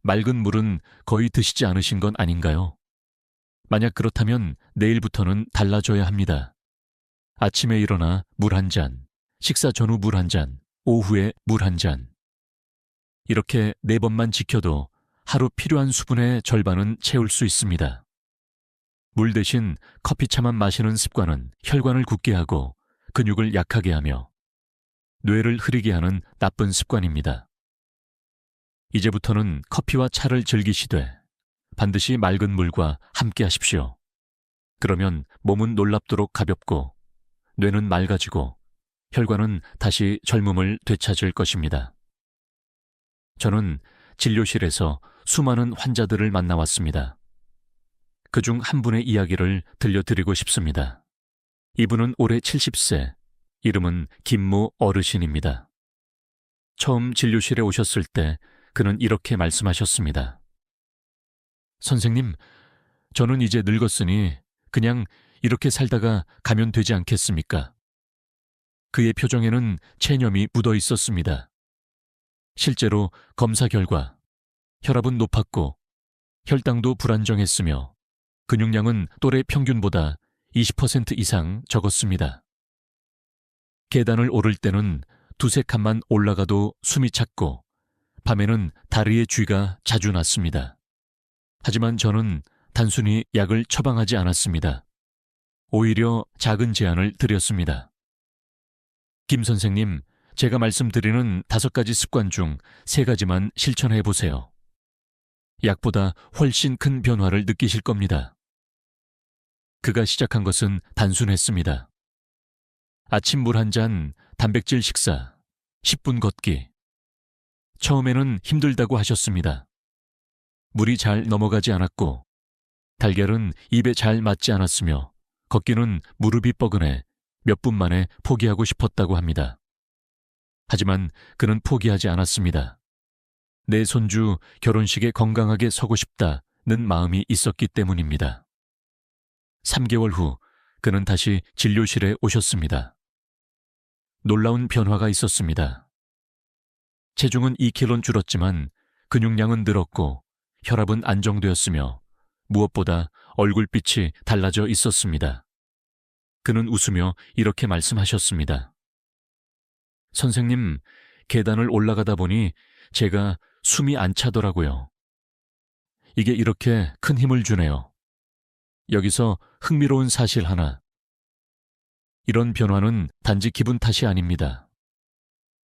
맑은 물은 거의 드시지 않으신 건 아닌가요? 만약 그렇다면 내일부터는 달라져야 합니다. 아침에 일어나 물 한 잔, 식사 전후 물 한 잔, 오후에 물 한 잔. 이렇게 4번만 지켜도 하루 필요한 수분의 절반은 채울 수 있습니다. 물 대신 커피차만 마시는 습관은 혈관을 굳게 하고 근육을 약하게 하며 뇌를 흐리게 하는 나쁜 습관입니다. 이제부터는 커피와 차를 즐기시되 반드시 맑은 물과 함께 하십시오. 그러면 몸은 놀랍도록 가볍고 뇌는 맑아지고 혈관은 다시 젊음을 되찾을 것입니다. 저는 진료실에서 수많은 환자들을 만나왔습니다. 그중 한 분의 이야기를 들려드리고 싶습니다. 이분은 올해 70세, 이름은 김모 어르신입니다. 처음 진료실에 오셨을 때 그는 이렇게 말씀하셨습니다. 선생님, 저는 이제 늙었으니 그냥 이렇게 살다가 가면 되지 않겠습니까? 그의 표정에는 체념이 묻어 있었습니다. 실제로 검사 결과 혈압은 높았고 혈당도 불안정했으며 근육량은 또래 평균보다 20% 이상 적었습니다. 계단을 오를 때는 두세 칸만 올라가도 숨이 찼고 밤에는 다리에 쥐가 자주 났습니다. 하지만 저는 단순히 약을 처방하지 않았습니다. 오히려 작은 제안을 드렸습니다. 김 선생님, 제가 말씀드리는 5가지 습관 중 3가지만 실천해 보세요. 약보다 훨씬 큰 변화를 느끼실 겁니다. 그가 시작한 것은 단순했습니다. 아침 물 한 잔, 단백질 식사, 10분 걷기. 처음에는 힘들다고 하셨습니다. 물이 잘 넘어가지 않았고 달걀은 입에 잘 맞지 않았으며 걷기는 무릎이 뻐근해 몇 분 만에 포기하고 싶었다고 합니다. 하지만 그는 포기하지 않았습니다. 내 손주 결혼식에 건강하게 서고 싶다는 마음이 있었기 때문입니다. 3개월 후 그는 다시 진료실에 오셨습니다. 놀라운 변화가 있었습니다. 체중은 2kg는 줄었지만 근육량은 늘었고 혈압은 안정되었으며 무엇보다 얼굴빛이 달라져 있었습니다. 그는 웃으며 이렇게 말씀하셨습니다. 선생님, 계단을 올라가다 보니 제가 숨이 안 차더라고요. 이게 이렇게 큰 힘을 주네요. 여기서 흥미로운 사실 하나. 이런 변화는 단지 기분 탓이 아닙니다.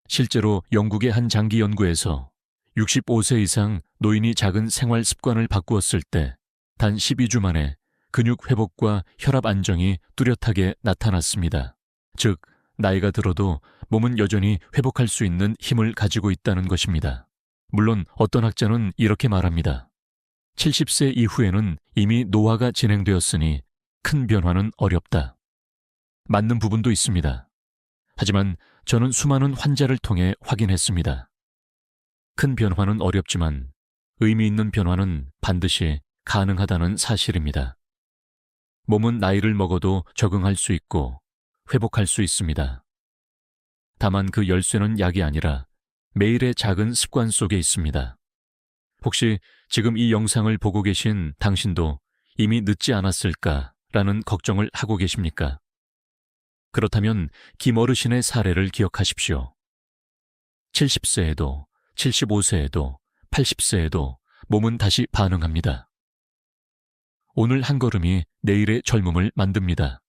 실제로 영국의 한 장기 연구에서 65세 이상 노인이 작은 생활 습관을 바꾸었을 때 단 12주 만에 근육 회복과 혈압 안정이 뚜렷하게 나타났습니다. 즉, 나이가 들어도 몸은 여전히 회복할 수 있는 힘을 가지고 있다는 것입니다. 물론 어떤 학자는 이렇게 말합니다. 70세 이후에는 이미 노화가 진행되었으니 큰 변화는 어렵다. 맞는 부분도 있습니다. 하지만 저는 수많은 환자를 통해 확인했습니다. 큰 변화는 어렵지만 의미 있는 변화는 반드시 가능하다는 사실입니다. 몸은 나이를 먹어도 적응할 수 있고 회복할 수 있습니다. 다만 그 열쇠는 약이 아니라 매일의 작은 습관 속에 있습니다. 혹시 지금 이 영상을 보고 계신 당신도 이미 늦지 않았을까라는 걱정을 하고 계십니까? 그렇다면 김 어르신의 사례를 기억하십시오. 70세에도 75세에도 80세에도 몸은 다시 반응합니다. 오늘 한 걸음이 내일의 젊음을 만듭니다.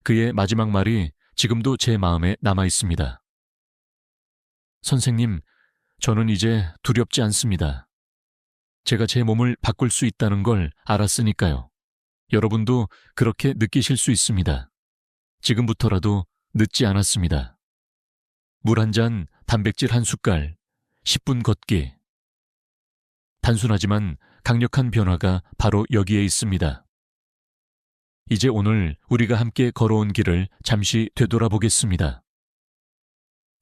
그의 마지막 말이 지금도 제 마음에 남아 있습니다. 선생님, 저는 이제 두렵지 않습니다. 제가 제 몸을 바꿀 수 있다는 걸 알았으니까요. 여러분도 그렇게 느끼실 수 있습니다. 지금부터라도 늦지 않았습니다. 물 한 잔, 단백질 한 숟갈, 10분 걷기. 단순하지만 강력한 변화가 바로 여기에 있습니다. 이제 오늘 우리가 함께 걸어온 길을 잠시 되돌아보겠습니다.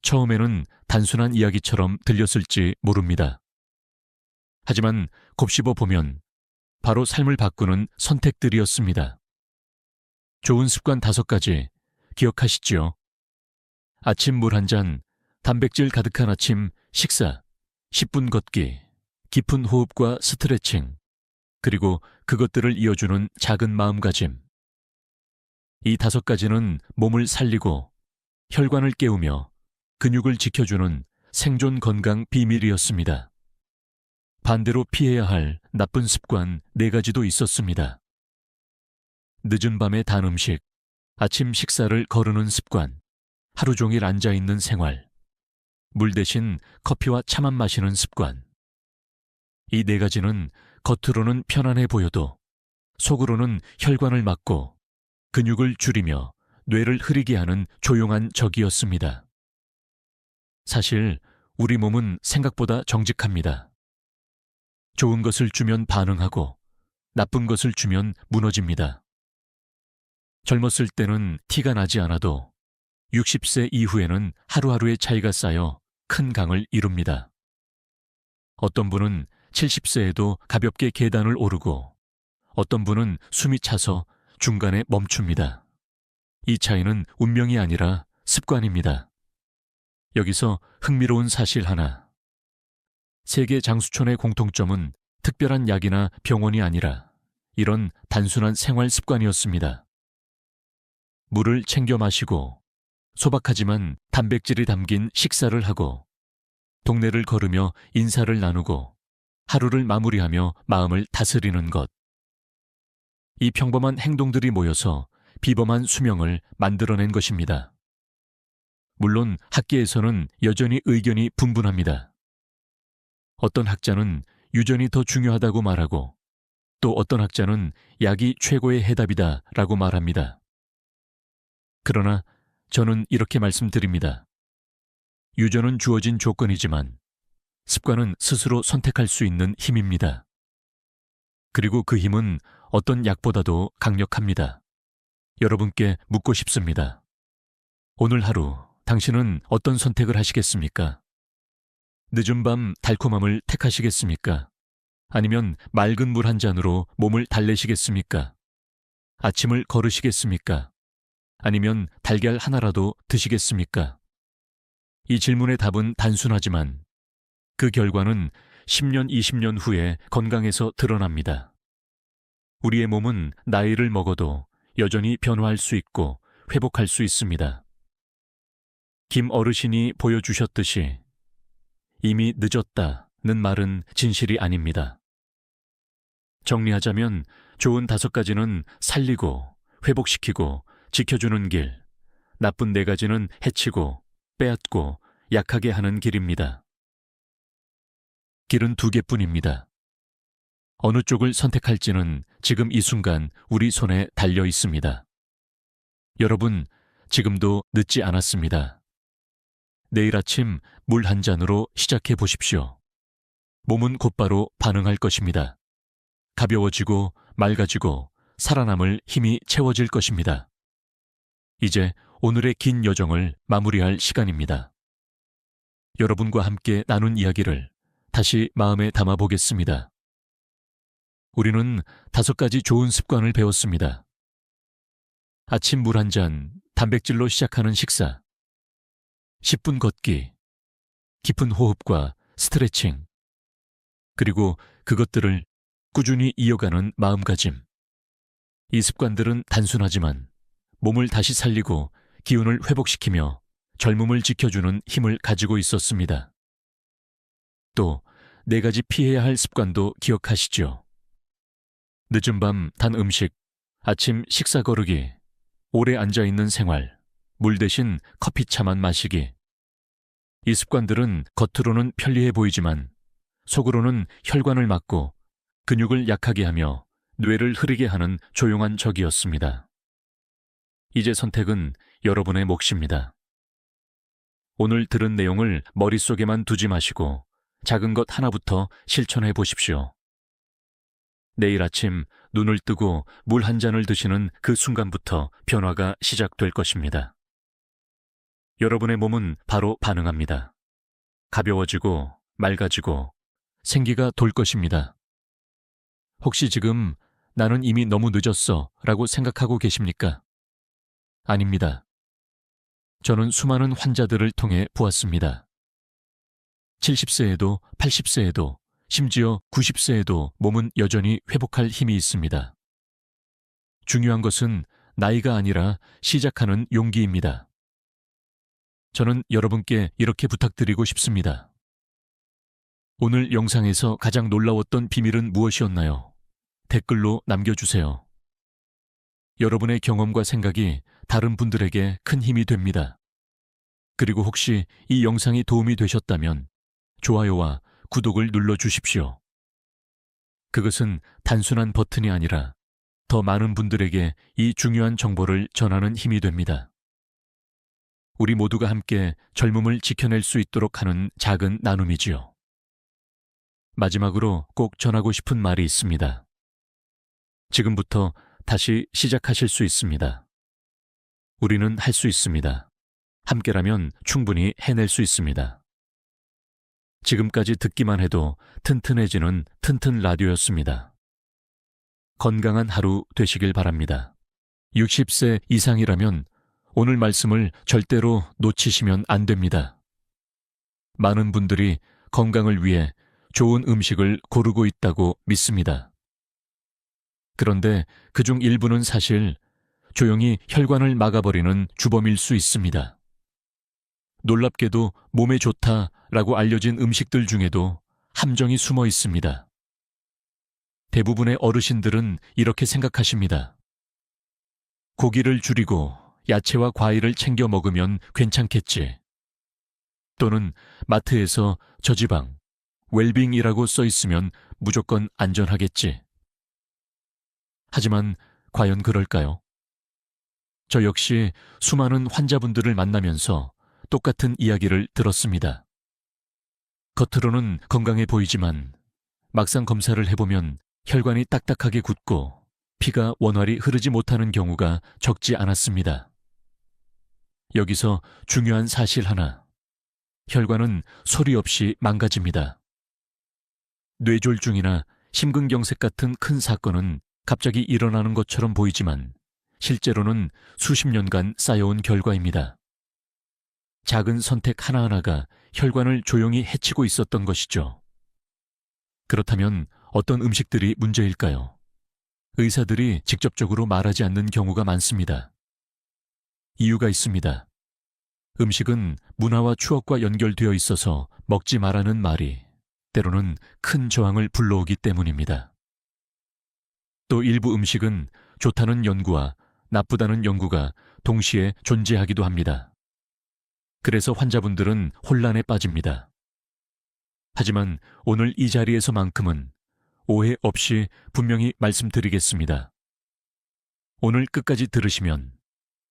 처음에는 단순한 이야기처럼 들렸을지 모릅니다. 하지만 곱씹어 보면 바로 삶을 바꾸는 선택들이었습니다. 좋은 습관 5가지 기억하시지요? 아침 물 한 잔, 단백질 가득한 아침 식사, 10분 걷기, 깊은 호흡과 스트레칭, 그리고 그것들을 이어주는 작은 마음가짐. 이 5가지는 몸을 살리고 혈관을 깨우며 근육을 지켜주는 생존 건강 비밀이었습니다. 반대로 피해야 할 나쁜 습관 4가지도 있었습니다. 늦은 밤에 단 음식, 아침 식사를 거르는 습관, 하루 종일 앉아있는 생활, 물 대신 커피와 차만 마시는 습관. 이 4가지는 겉으로는 편안해 보여도 속으로는 혈관을 막고 근육을 줄이며 뇌를 흐리게 하는 조용한 적이었습니다. 사실 우리 몸은 생각보다 정직합니다. 좋은 것을 주면 반응하고 나쁜 것을 주면 무너집니다. 젊었을 때는 티가 나지 않아도 60세 이후에는 하루하루의 차이가 쌓여 큰 강을 이룹니다. 어떤 분은 70세에도 가볍게 계단을 오르고 어떤 분은 숨이 차서 중간에 멈춥니다. 이 차이는 운명이 아니라 습관입니다. 여기서 흥미로운 사실 하나. 세계 장수촌의 공통점은 특별한 약이나 병원이 아니라 이런 단순한 생활 습관이었습니다. 물을 챙겨 마시고 소박하지만 단백질이 담긴 식사를 하고 동네를 걸으며 인사를 나누고 하루를 마무리하며 마음을 다스리는 것. 이 평범한 행동들이 모여서 비범한 수명을 만들어낸 것입니다. 물론 학계에서는 여전히 의견이 분분합니다. 어떤 학자는 유전이 더 중요하다고 말하고 또 어떤 학자는 약이 최고의 해답이다라고 말합니다. 그러나 저는 이렇게 말씀드립니다. 유전은 주어진 조건이지만 습관은 스스로 선택할 수 있는 힘입니다. 그리고 그 힘은 어떤 약보다도 강력합니다. 여러분께 묻고 싶습니다. 오늘 하루 당신은 어떤 선택을 하시겠습니까? 늦은 밤 달콤함을 택하시겠습니까? 아니면 맑은 물 한 잔으로 몸을 달래시겠습니까? 아침을 걸으시겠습니까? 아니면 달걀 하나라도 드시겠습니까? 이 질문의 답은 단순하지만 그 결과는 10년, 20년 후에 건강에서 드러납니다. 우리의 몸은 나이를 먹어도 여전히 변화할 수 있고 회복할 수 있습니다. 김 어르신이 보여주셨듯이 이미 늦었다는 말은 진실이 아닙니다. 정리하자면 좋은 5가지는 살리고 회복시키고 지켜주는 길, 나쁜 4가지는 해치고 빼앗고 약하게 하는 길입니다. 길은 2개뿐입니다. 어느 쪽을 선택할지는 지금 이 순간 우리 손에 달려 있습니다. 여러분, 지금도 늦지 않았습니다. 내일 아침 물 한 잔으로 시작해 보십시오. 몸은 곧바로 반응할 것입니다. 가벼워지고 맑아지고 살아남을 힘이 채워질 것입니다. 이제 오늘의 긴 여정을 마무리할 시간입니다. 여러분과 함께 나눈 이야기를 다시 마음에 담아 보겠습니다. 우리는 5가지 좋은 습관을 배웠습니다. 아침 물 한 잔, 단백질로 시작하는 식사, 10분 걷기, 깊은 호흡과 스트레칭, 그리고 그것들을 꾸준히 이어가는 마음가짐. 이 습관들은 단순하지만 몸을 다시 살리고 기운을 회복시키며 젊음을 지켜주는 힘을 가지고 있었습니다. 또 4가지 피해야 할 습관도 기억하시죠? 늦은 밤 단 음식, 아침 식사 거르기, 오래 앉아있는 생활, 물 대신 커피차만 마시기. 이 습관들은 겉으로는 편리해 보이지만 속으로는 혈관을 막고 근육을 약하게 하며 뇌를 흐리게 하는 조용한 적이었습니다. 이제 선택은 여러분의 몫입니다. 오늘 들은 내용을 머릿속에만 두지 마시고 작은 것 하나부터 실천해 보십시오. 내일 아침 눈을 뜨고 물 한 잔을 드시는 그 순간부터 변화가 시작될 것입니다. 여러분의 몸은 바로 반응합니다. 가벼워지고 맑아지고 생기가 돌 것입니다. 혹시 지금 나는 이미 너무 늦었어 라고 생각하고 계십니까? 아닙니다. 저는 수많은 환자들을 통해 보았습니다. 70세에도 80세에도 심지어 90세에도 몸은 여전히 회복할 힘이 있습니다. 중요한 것은 나이가 아니라 시작하는 용기입니다. 저는 여러분께 이렇게 부탁드리고 싶습니다. 오늘 영상에서 가장 놀라웠던 비밀은 무엇이었나요? 댓글로 남겨주세요. 여러분의 경험과 생각이 다른 분들에게 큰 힘이 됩니다. 그리고 혹시 이 영상이 도움이 되셨다면 좋아요와 구독을 눌러주십시오. 그것은 단순한 버튼이 아니라 더 많은 분들에게 이 중요한 정보를 전하는 힘이 됩니다. 우리 모두가 함께 젊음을 지켜낼 수 있도록 하는 작은 나눔이지요. 마지막으로 꼭 전하고 싶은 말이 있습니다. 지금부터 다시 시작하실 수 있습니다. 우리는 할 수 있습니다. 함께라면 충분히 해낼 수 있습니다. 지금까지 듣기만 해도 튼튼해지는 튼튼 라디오였습니다. 건강한 하루 되시길 바랍니다. 60세 이상이라면 오늘 말씀을 절대로 놓치시면 안 됩니다. 많은 분들이 건강을 위해 좋은 음식을 고르고 있다고 믿습니다. 그런데 그중 일부는 사실 조용히 혈관을 막아버리는 주범일 수 있습니다. 놀랍게도 몸에 좋다라고 알려진 음식들 중에도 함정이 숨어 있습니다. 대부분의 어르신들은 이렇게 생각하십니다. 고기를 줄이고 야채와 과일을 챙겨 먹으면 괜찮겠지. 또는 마트에서 저지방, 웰빙이라고 써 있으면 무조건 안전하겠지. 하지만 과연 그럴까요? 저 역시 수많은 환자분들을 만나면서 똑같은 이야기를 들었습니다. 겉으로는 건강해 보이지만 막상 검사를 해보면 혈관이 딱딱하게 굳고 피가 원활히 흐르지 못하는 경우가 적지 않았습니다. 여기서 중요한 사실 하나. 혈관은 소리 없이 망가집니다. 뇌졸중이나 심근경색 같은 큰 사건은 갑자기 일어나는 것처럼 보이지만 실제로는 수십 년간 쌓여온 결과입니다. 작은 선택 하나하나가 혈관을 조용히 해치고 있었던 것이죠. 그렇다면 어떤 음식들이 문제일까요? 의사들이 직접적으로 말하지 않는 경우가 많습니다. 이유가 있습니다. 음식은 문화와 추억과 연결되어 있어서 먹지 말라는 말이 때로는 큰 저항을 불러오기 때문입니다. 또 일부 음식은 좋다는 연구와 나쁘다는 연구가 동시에 존재하기도 합니다. 그래서 환자분들은 혼란에 빠집니다. 하지만 오늘 이 자리에서만큼은 오해 없이 분명히 말씀드리겠습니다. 오늘 끝까지 들으시면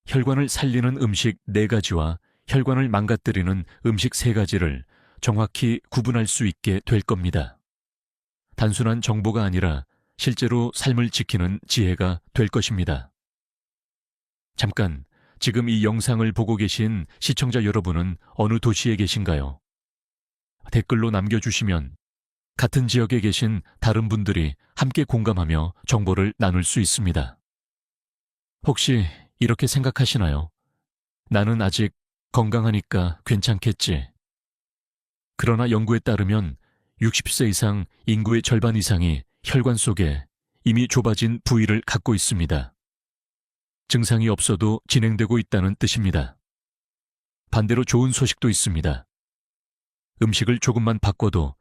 혈관을 살리는 음식 4가지와 혈관을 망가뜨리는 음식 3가지를 정확히 구분할 수 있게 될 겁니다. 단순한 정보가 아니라 실제로 삶을 지키는 지혜가 될 것입니다. 잠깐, 지금 이 영상을 보고 계신 시청자 여러분은 어느 도시에 계신가요? 댓글로 남겨주시면 같은 지역에 계신 다른 분들이 함께 공감하며 정보를 나눌 수 있습니다. 혹시 이렇게 생각하시나요? 나는 아직 건강하니까 괜찮겠지. 그러나 연구에 따르면 60세 이상 인구의 절반 이상이 혈관 속에 이미 좁아진 부위를 갖고 있습니다. 증상이 없어도 진행되고 있다는 뜻입니다. 반대로 좋은 소식도 있습니다. 음식을 조금만 바꿔도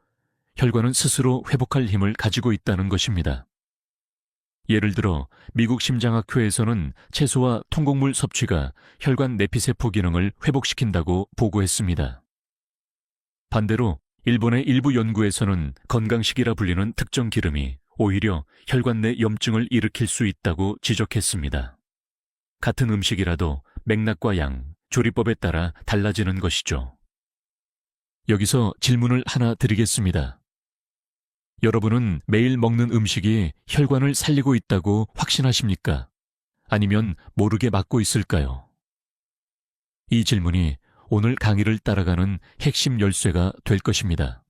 혈관은 스스로 회복할 힘을 가지고 있다는 것입니다. 예를 들어 미국 심장학회에서는 채소와 통곡물 섭취가 혈관 내피세포 기능을 회복시킨다고 보고했습니다. 반대로 일본의 일부 연구에서는 건강식이라 불리는 특정 기름이 오히려 혈관 내 염증을 일으킬 수 있다고 지적했습니다. 같은 음식이라도 맥락과 양, 조리법에 따라 달라지는 것이죠. 여기서 질문을 하나 드리겠습니다. 여러분은 매일 먹는 음식이 혈관을 살리고 있다고 확신하십니까? 아니면 모르게 막고 있을까요? 이 질문이 오늘 강의를 따라가는 핵심 열쇠가 될 것입니다.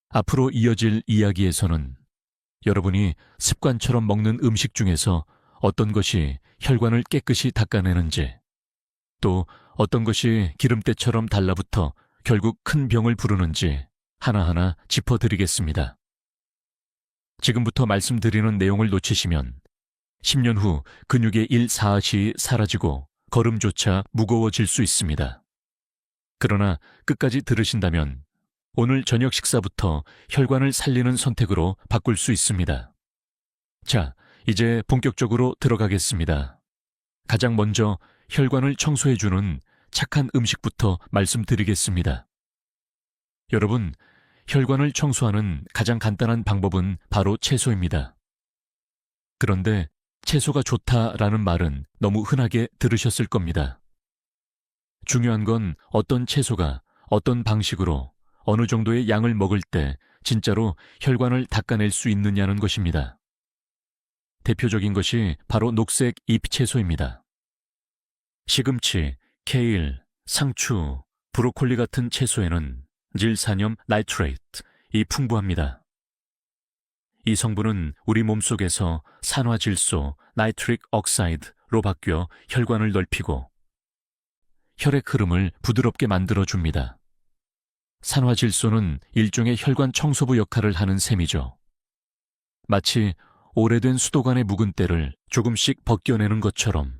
앞으로 이어질 이야기에서는 여러분이 습관처럼 먹는 음식 중에서 어떤 것이 혈관을 깨끗이 닦아내는지, 또 어떤 것이 기름때처럼 달라붙어 결국 큰 병을 부르는지 하나하나 짚어드리겠습니다. 지금부터 말씀드리는 내용을 놓치시면 10년 후 근육의 일사앗이 사라지고 걸음조차 무거워질 수 있습니다. 그러나 끝까지 들으신다면 오늘 저녁 식사부터 혈관을 살리는 선택으로 바꿀 수 있습니다. 자, 이제 본격적으로 들어가겠습니다. 가장 먼저 혈관을 청소해주는 착한 음식부터 말씀드리겠습니다. 여러분, 혈관을 청소하는 가장 간단한 방법은 바로 채소입니다. 그런데 채소가 좋다라는 말은 너무 흔하게 들으셨을 겁니다. 중요한 건 어떤 채소가 어떤 방식으로 어느 정도의 양을 먹을 때 진짜로 혈관을 닦아낼 수 있느냐는 것입니다. 대표적인 것이 바로 녹색 잎채소입니다. 시금치, 케일, 상추, 브로콜리 같은 채소에는 질산염 나이트레이트이 풍부합니다. 이 성분은 우리 몸속에서 산화질소 나이트릭 억사이드로 바뀌어 혈관을 넓히고 혈액 흐름을 부드럽게 만들어줍니다. 산화질소는 일종의 혈관 청소부 역할을 하는 셈이죠. 마치 오래된 수도관의 묵은 때를 조금씩 벗겨내는 것처럼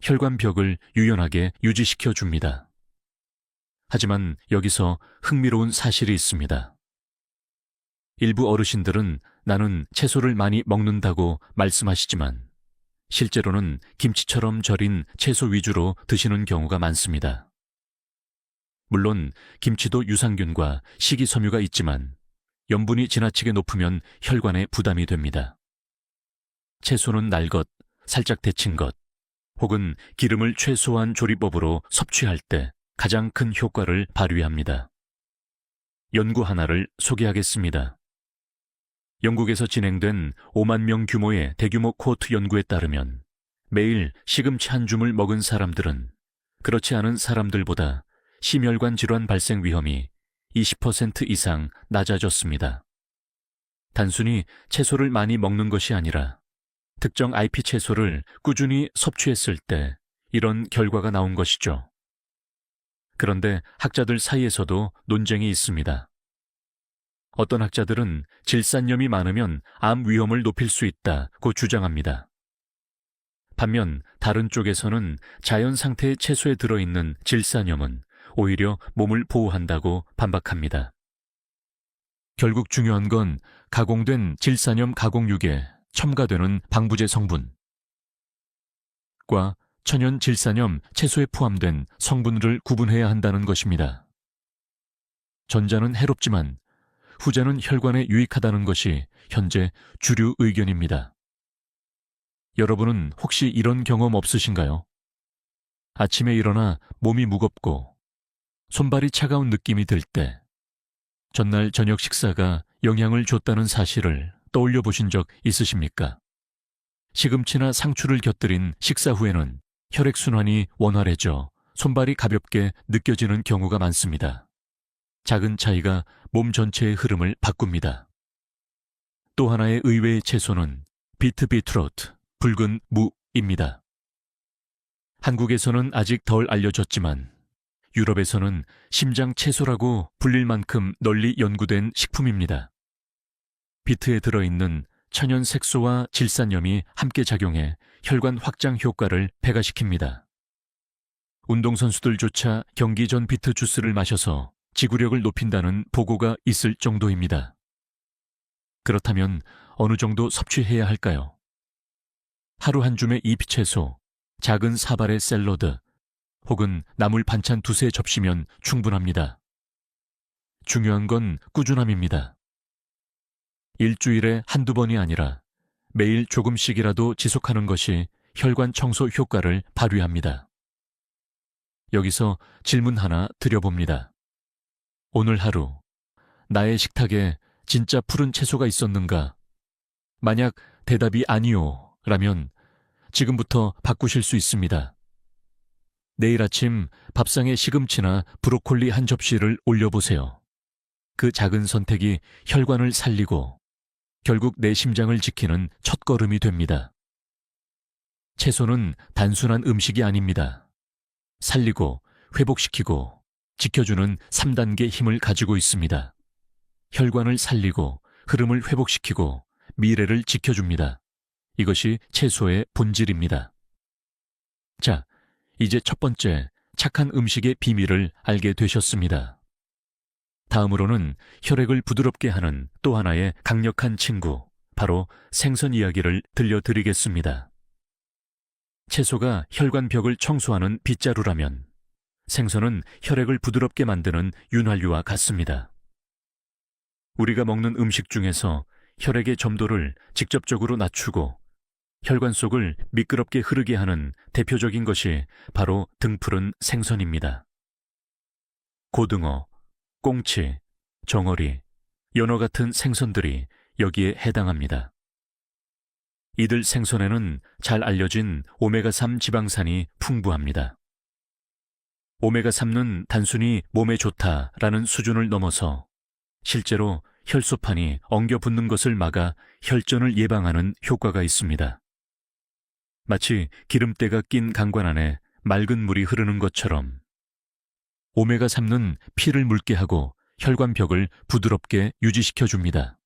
혈관 벽을 유연하게 유지시켜 줍니다. 하지만 여기서 흥미로운 사실이 있습니다. 일부 어르신들은 나는 채소를 많이 먹는다고 말씀하시지만 실제로는 김치처럼 절인 채소 위주로 드시는 경우가 많습니다. 물론 김치도 유산균과 식이섬유가 있지만 염분이 지나치게 높으면 혈관에 부담이 됩니다. 채소는 날 것, 살짝 데친 것, 혹은 기름을 최소한 조리법으로 섭취할 때 가장 큰 효과를 발휘합니다. 연구 하나를 소개하겠습니다. 영국에서 진행된 5만 명 규모의 대규모 코호트 연구에 따르면 매일 시금치 한 줌을 먹은 사람들은 그렇지 않은 사람들보다 심혈관 질환 발생 위험이 20% 이상 낮아졌습니다. 단순히 채소를 많이 먹는 것이 아니라 특정 IP 채소를 꾸준히 섭취했을 때 이런 결과가 나온 것이죠. 그런데 학자들 사이에서도 논쟁이 있습니다. 어떤 학자들은 질산염이 많으면 암 위험을 높일 수 있다고 주장합니다. 반면 다른 쪽에서는 자연 상태의 채소에 들어있는 질산염은 오히려 몸을 보호한다고 반박합니다. 결국 중요한 건 가공된 질산염 가공육에 첨가되는 방부제 성분과 천연 질산염 채소에 포함된 성분을 구분해야 한다는 것입니다. 전자는 해롭지만 후자는 혈관에 유익하다는 것이 현재 주류 의견입니다. 여러분은 혹시 이런 경험 없으신가요? 아침에 일어나 몸이 무겁고 손발이 차가운 느낌이 들 때 전날 저녁 식사가 영향을 줬다는 사실을 떠올려 보신 적 있으십니까? 시금치나 상추를 곁들인 식사 후에는 혈액순환이 원활해져 손발이 가볍게 느껴지는 경우가 많습니다. 작은 차이가 몸 전체의 흐름을 바꿉니다. 또 하나의 의외의 채소는 비트로트, 붉은 무입니다. 한국에서는 아직 덜 알려졌지만 유럽에서는 심장 채소라고 불릴 만큼 널리 연구된 식품입니다. 비트에 들어있는 천연 색소와 질산염이 함께 작용해 혈관 확장 효과를 배가시킵니다. 운동선수들조차 경기 전 비트 주스를 마셔서 지구력을 높인다는 보고가 있을 정도입니다. 그렇다면 어느 정도 섭취해야 할까요? 하루 한 줌의 잎채소, 작은 사발의 샐러드, 혹은 나물 반찬 두세 접시면 충분합니다. 중요한 건 꾸준함입니다. 일주일에 한두 번이 아니라 매일 조금씩이라도 지속하는 것이 혈관 청소 효과를 발휘합니다. 여기서 질문 하나 드려봅니다. 오늘 하루 나의 식탁에 진짜 푸른 채소가 있었는가? 만약 대답이 아니요 라면 지금부터 바꾸실 수 있습니다. 내일 아침 밥상에 시금치나 브로콜리 한 접시를 올려보세요. 그 작은 선택이 혈관을 살리고 결국 내 심장을 지키는 첫걸음이 됩니다. 채소는 단순한 음식이 아닙니다. 살리고 회복시키고 지켜주는 3단계 힘을 가지고 있습니다. 혈관을 살리고 흐름을 회복시키고 미래를 지켜줍니다. 이것이 채소의 본질입니다. 자, 이제 첫 번째 착한 음식의 비밀을 알게 되셨습니다. 다음으로는 혈액을 부드럽게 하는 또 하나의 강력한 친구, 바로 생선 이야기를 들려드리겠습니다. 채소가 혈관벽을 청소하는 빗자루라면 생선은 혈액을 부드럽게 만드는 윤활유와 같습니다. 우리가 먹는 음식 중에서 혈액의 점도를 직접적으로 낮추고 혈관 속을 미끄럽게 흐르게 하는 대표적인 것이 바로 등푸른 생선입니다. 고등어, 꽁치, 정어리, 연어 같은 생선들이 여기에 해당합니다. 이들 생선에는 잘 알려진 오메가3 지방산이 풍부합니다. 오메가3는 단순히 몸에 좋다라는 수준을 넘어서 실제로 혈소판이 엉겨 붙는 것을 막아 혈전을 예방하는 효과가 있습니다. 마치 기름때가 낀 강관 안에 맑은 물이 흐르는 것처럼 오메가3는 피를 묽게 하고 혈관벽을 부드럽게 유지시켜줍니다.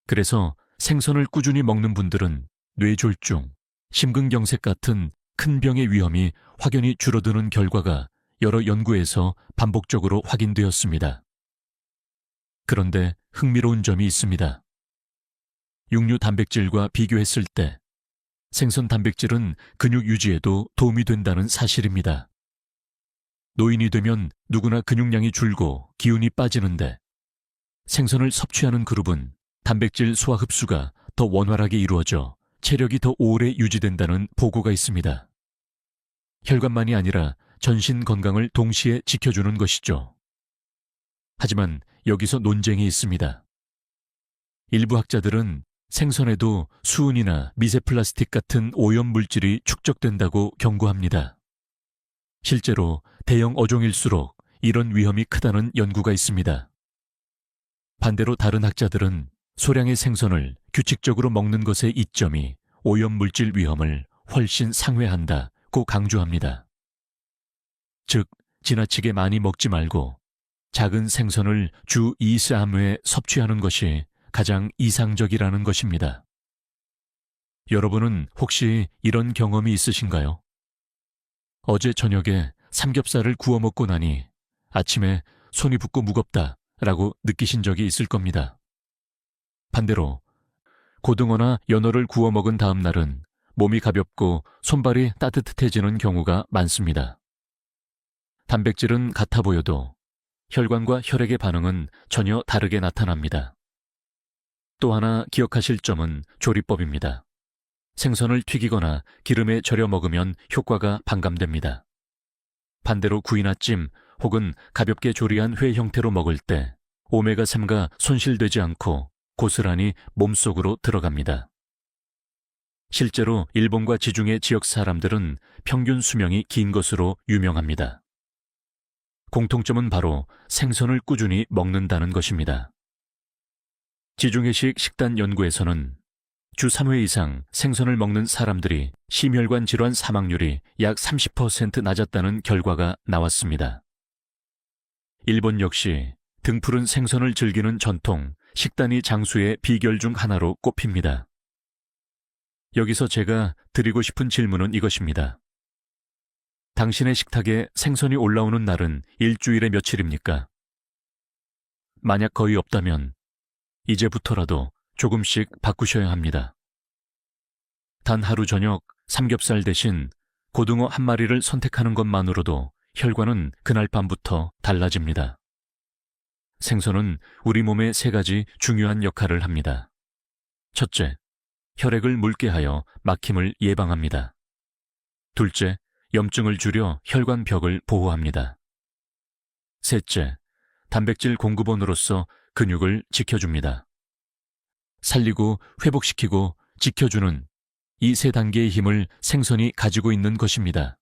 그래서 생선을 꾸준히 먹는 분들은 뇌졸중, 심근경색 같은 큰 병의 위험이 확연히 줄어드는 결과가 여러 연구에서 반복적으로 확인되었습니다. 그런데 흥미로운 점이 있습니다. 육류 단백질과 비교했을 때 생선 단백질은 근육 유지에도 도움이 된다는 사실입니다. 노인이 되면 누구나 근육량이 줄고 기운이 빠지는데 생선을 섭취하는 그룹은 단백질 소화 흡수가 더 원활하게 이루어져 체력이 더 오래 유지된다는 보고가 있습니다. 혈관만이 아니라 전신 건강을 동시에 지켜주는 것이죠. 하지만 여기서 논쟁이 있습니다. 일부 학자들은 생선에도 수은이나 미세 플라스틱 같은 오염 물질이 축적된다고 경고합니다. 실제로 대형 어종일수록 이런 위험이 크다는 연구가 있습니다. 반대로 다른 학자들은 소량의 생선을 규칙적으로 먹는 것의 이점이 오염 물질 위험을 훨씬 상회한다고 강조합니다. 즉, 지나치게 많이 먹지 말고 작은 생선을 주 2~3회 섭취하는 것이 가장 이상적이라는 것입니다. 여러분은 혹시 이런 경험이 있으신가요? 어제 저녁에 삼겹살을 구워 먹고 나니 아침에 손이 붓고 무겁다 라고 느끼신 적이 있을 겁니다. 반대로 고등어나 연어를 구워 먹은 다음 날은 몸이 가볍고 손발이 따뜻해지는 경우가 많습니다. 단백질은 같아 보여도 혈관과 혈액의 반응은 전혀 다르게 나타납니다. 또 하나 기억하실 점은 조리법입니다. 생선을 튀기거나 기름에 절여 먹으면 효과가 반감됩니다. 반대로 구이나 찜 혹은 가볍게 조리한 회 형태로 먹을 때 오메가3가 손실되지 않고 고스란히 몸속으로 들어갑니다. 실제로 일본과 지중해 지역 사람들은 평균 수명이 긴 것으로 유명합니다. 공통점은 바로 생선을 꾸준히 먹는다는 것입니다. 지중해식 식단 연구에서는 주 3회 이상 생선을 먹는 사람들이 심혈관 질환 사망률이 약 30% 낮았다는 결과가 나왔습니다. 일본 역시 등푸른 생선을 즐기는 전통 식단이 장수의 비결 중 하나로 꼽힙니다. 여기서 제가 드리고 싶은 질문은 이것입니다. 당신의 식탁에 생선이 올라오는 날은 일주일에 며칠입니까? 만약 거의 없다면 이제부터라도 조금씩 바꾸셔야 합니다. 단 하루 저녁 삼겹살 대신 고등어 한 마리를 선택하는 것만으로도 혈관은 그날 밤부터 달라집니다. 생선은 우리 몸에 3가지 중요한 역할을 합니다. 첫째, 혈액을 묽게 하여 막힘을 예방합니다. 둘째, 염증을 줄여 혈관벽을 보호합니다. 셋째, 단백질 공급원으로서 근육을 지켜줍니다. 살리고 회복시키고 지켜주는 이 세 단계의 힘을 생선이 가지고 있는 것입니다.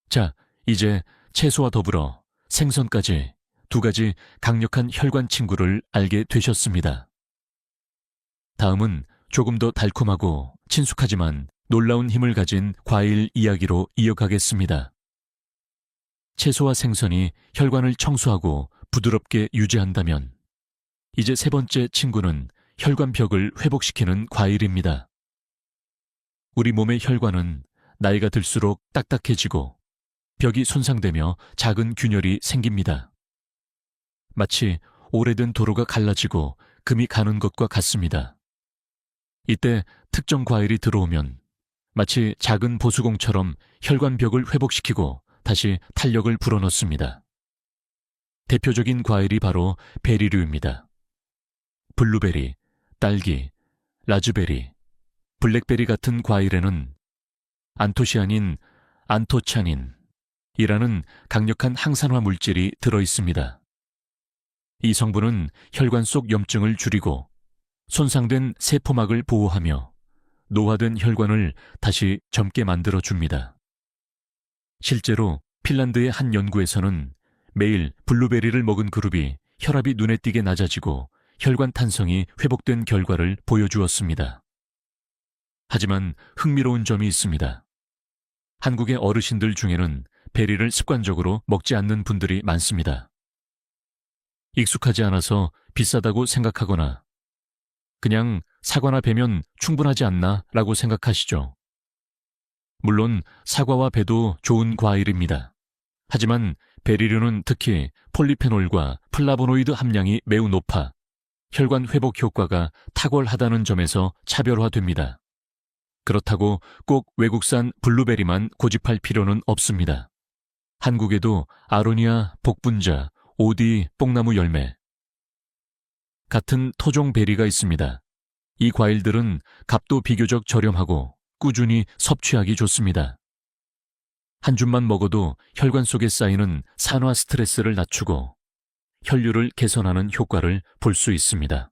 자, 이제 채소와 더불어 생선까지 두 가지 강력한 혈관 친구를 알게 되셨습니다. 다음은 조금 더 달콤하고 친숙하지만 놀라운 힘을 가진 과일 이야기로 이어가겠습니다. 채소와 생선이 혈관을 청소하고 부드럽게 유지한다면 이제 세 번째 친구는 혈관벽을 회복시키는 과일입니다. 우리 몸의 혈관은 나이가 들수록 딱딱해지고 벽이 손상되며 작은 균열이 생깁니다. 마치 오래된 도로가 갈라지고 금이 가는 것과 같습니다. 이때 특정 과일이 들어오면 마치 작은 보수공처럼 혈관벽을 회복시키고 다시 탄력을 불어넣습니다. 대표적인 과일이 바로 베리류입니다. 블루베리, 딸기, 라즈베리, 블랙베리 같은 과일에는 안토시아닌, 안토차닌이라는 강력한 항산화 물질이 들어있습니다. 이 성분은 혈관 속 염증을 줄이고 손상된 세포막을 보호하며 노화된 혈관을 다시 젊게 만들어줍니다. 실제로 핀란드의 한 연구에서는 매일 블루베리를 먹은 그룹이 혈압이 눈에 띄게 낮아지고 혈관 탄성이 회복된 결과를 보여주었습니다. 하지만 흥미로운 점이 있습니다. 한국의 어르신들 중에는 베리를 습관적으로 먹지 않는 분들이 많습니다. 익숙하지 않아서 비싸다고 생각하거나 그냥 사과나 배면 충분하지 않나 라고 생각하시죠. 물론 사과와 배도 좋은 과일입니다. 하지만 베리류는 특히 폴리페놀과 플라보노이드 함량이 매우 높아 혈관 회복 효과가 탁월하다는 점에서 차별화됩니다. 그렇다고 꼭 외국산 블루베리만 고집할 필요는 없습니다. 한국에도 아로니아, 복분자, 오디, 뽕나무 열매 같은 토종 베리가 있습니다. 이 과일들은 값도 비교적 저렴하고 꾸준히 섭취하기 좋습니다. 한 줌만 먹어도 혈관 속에 쌓이는 산화 스트레스를 낮추고 혈류를 개선하는 효과를 볼 수 있습니다.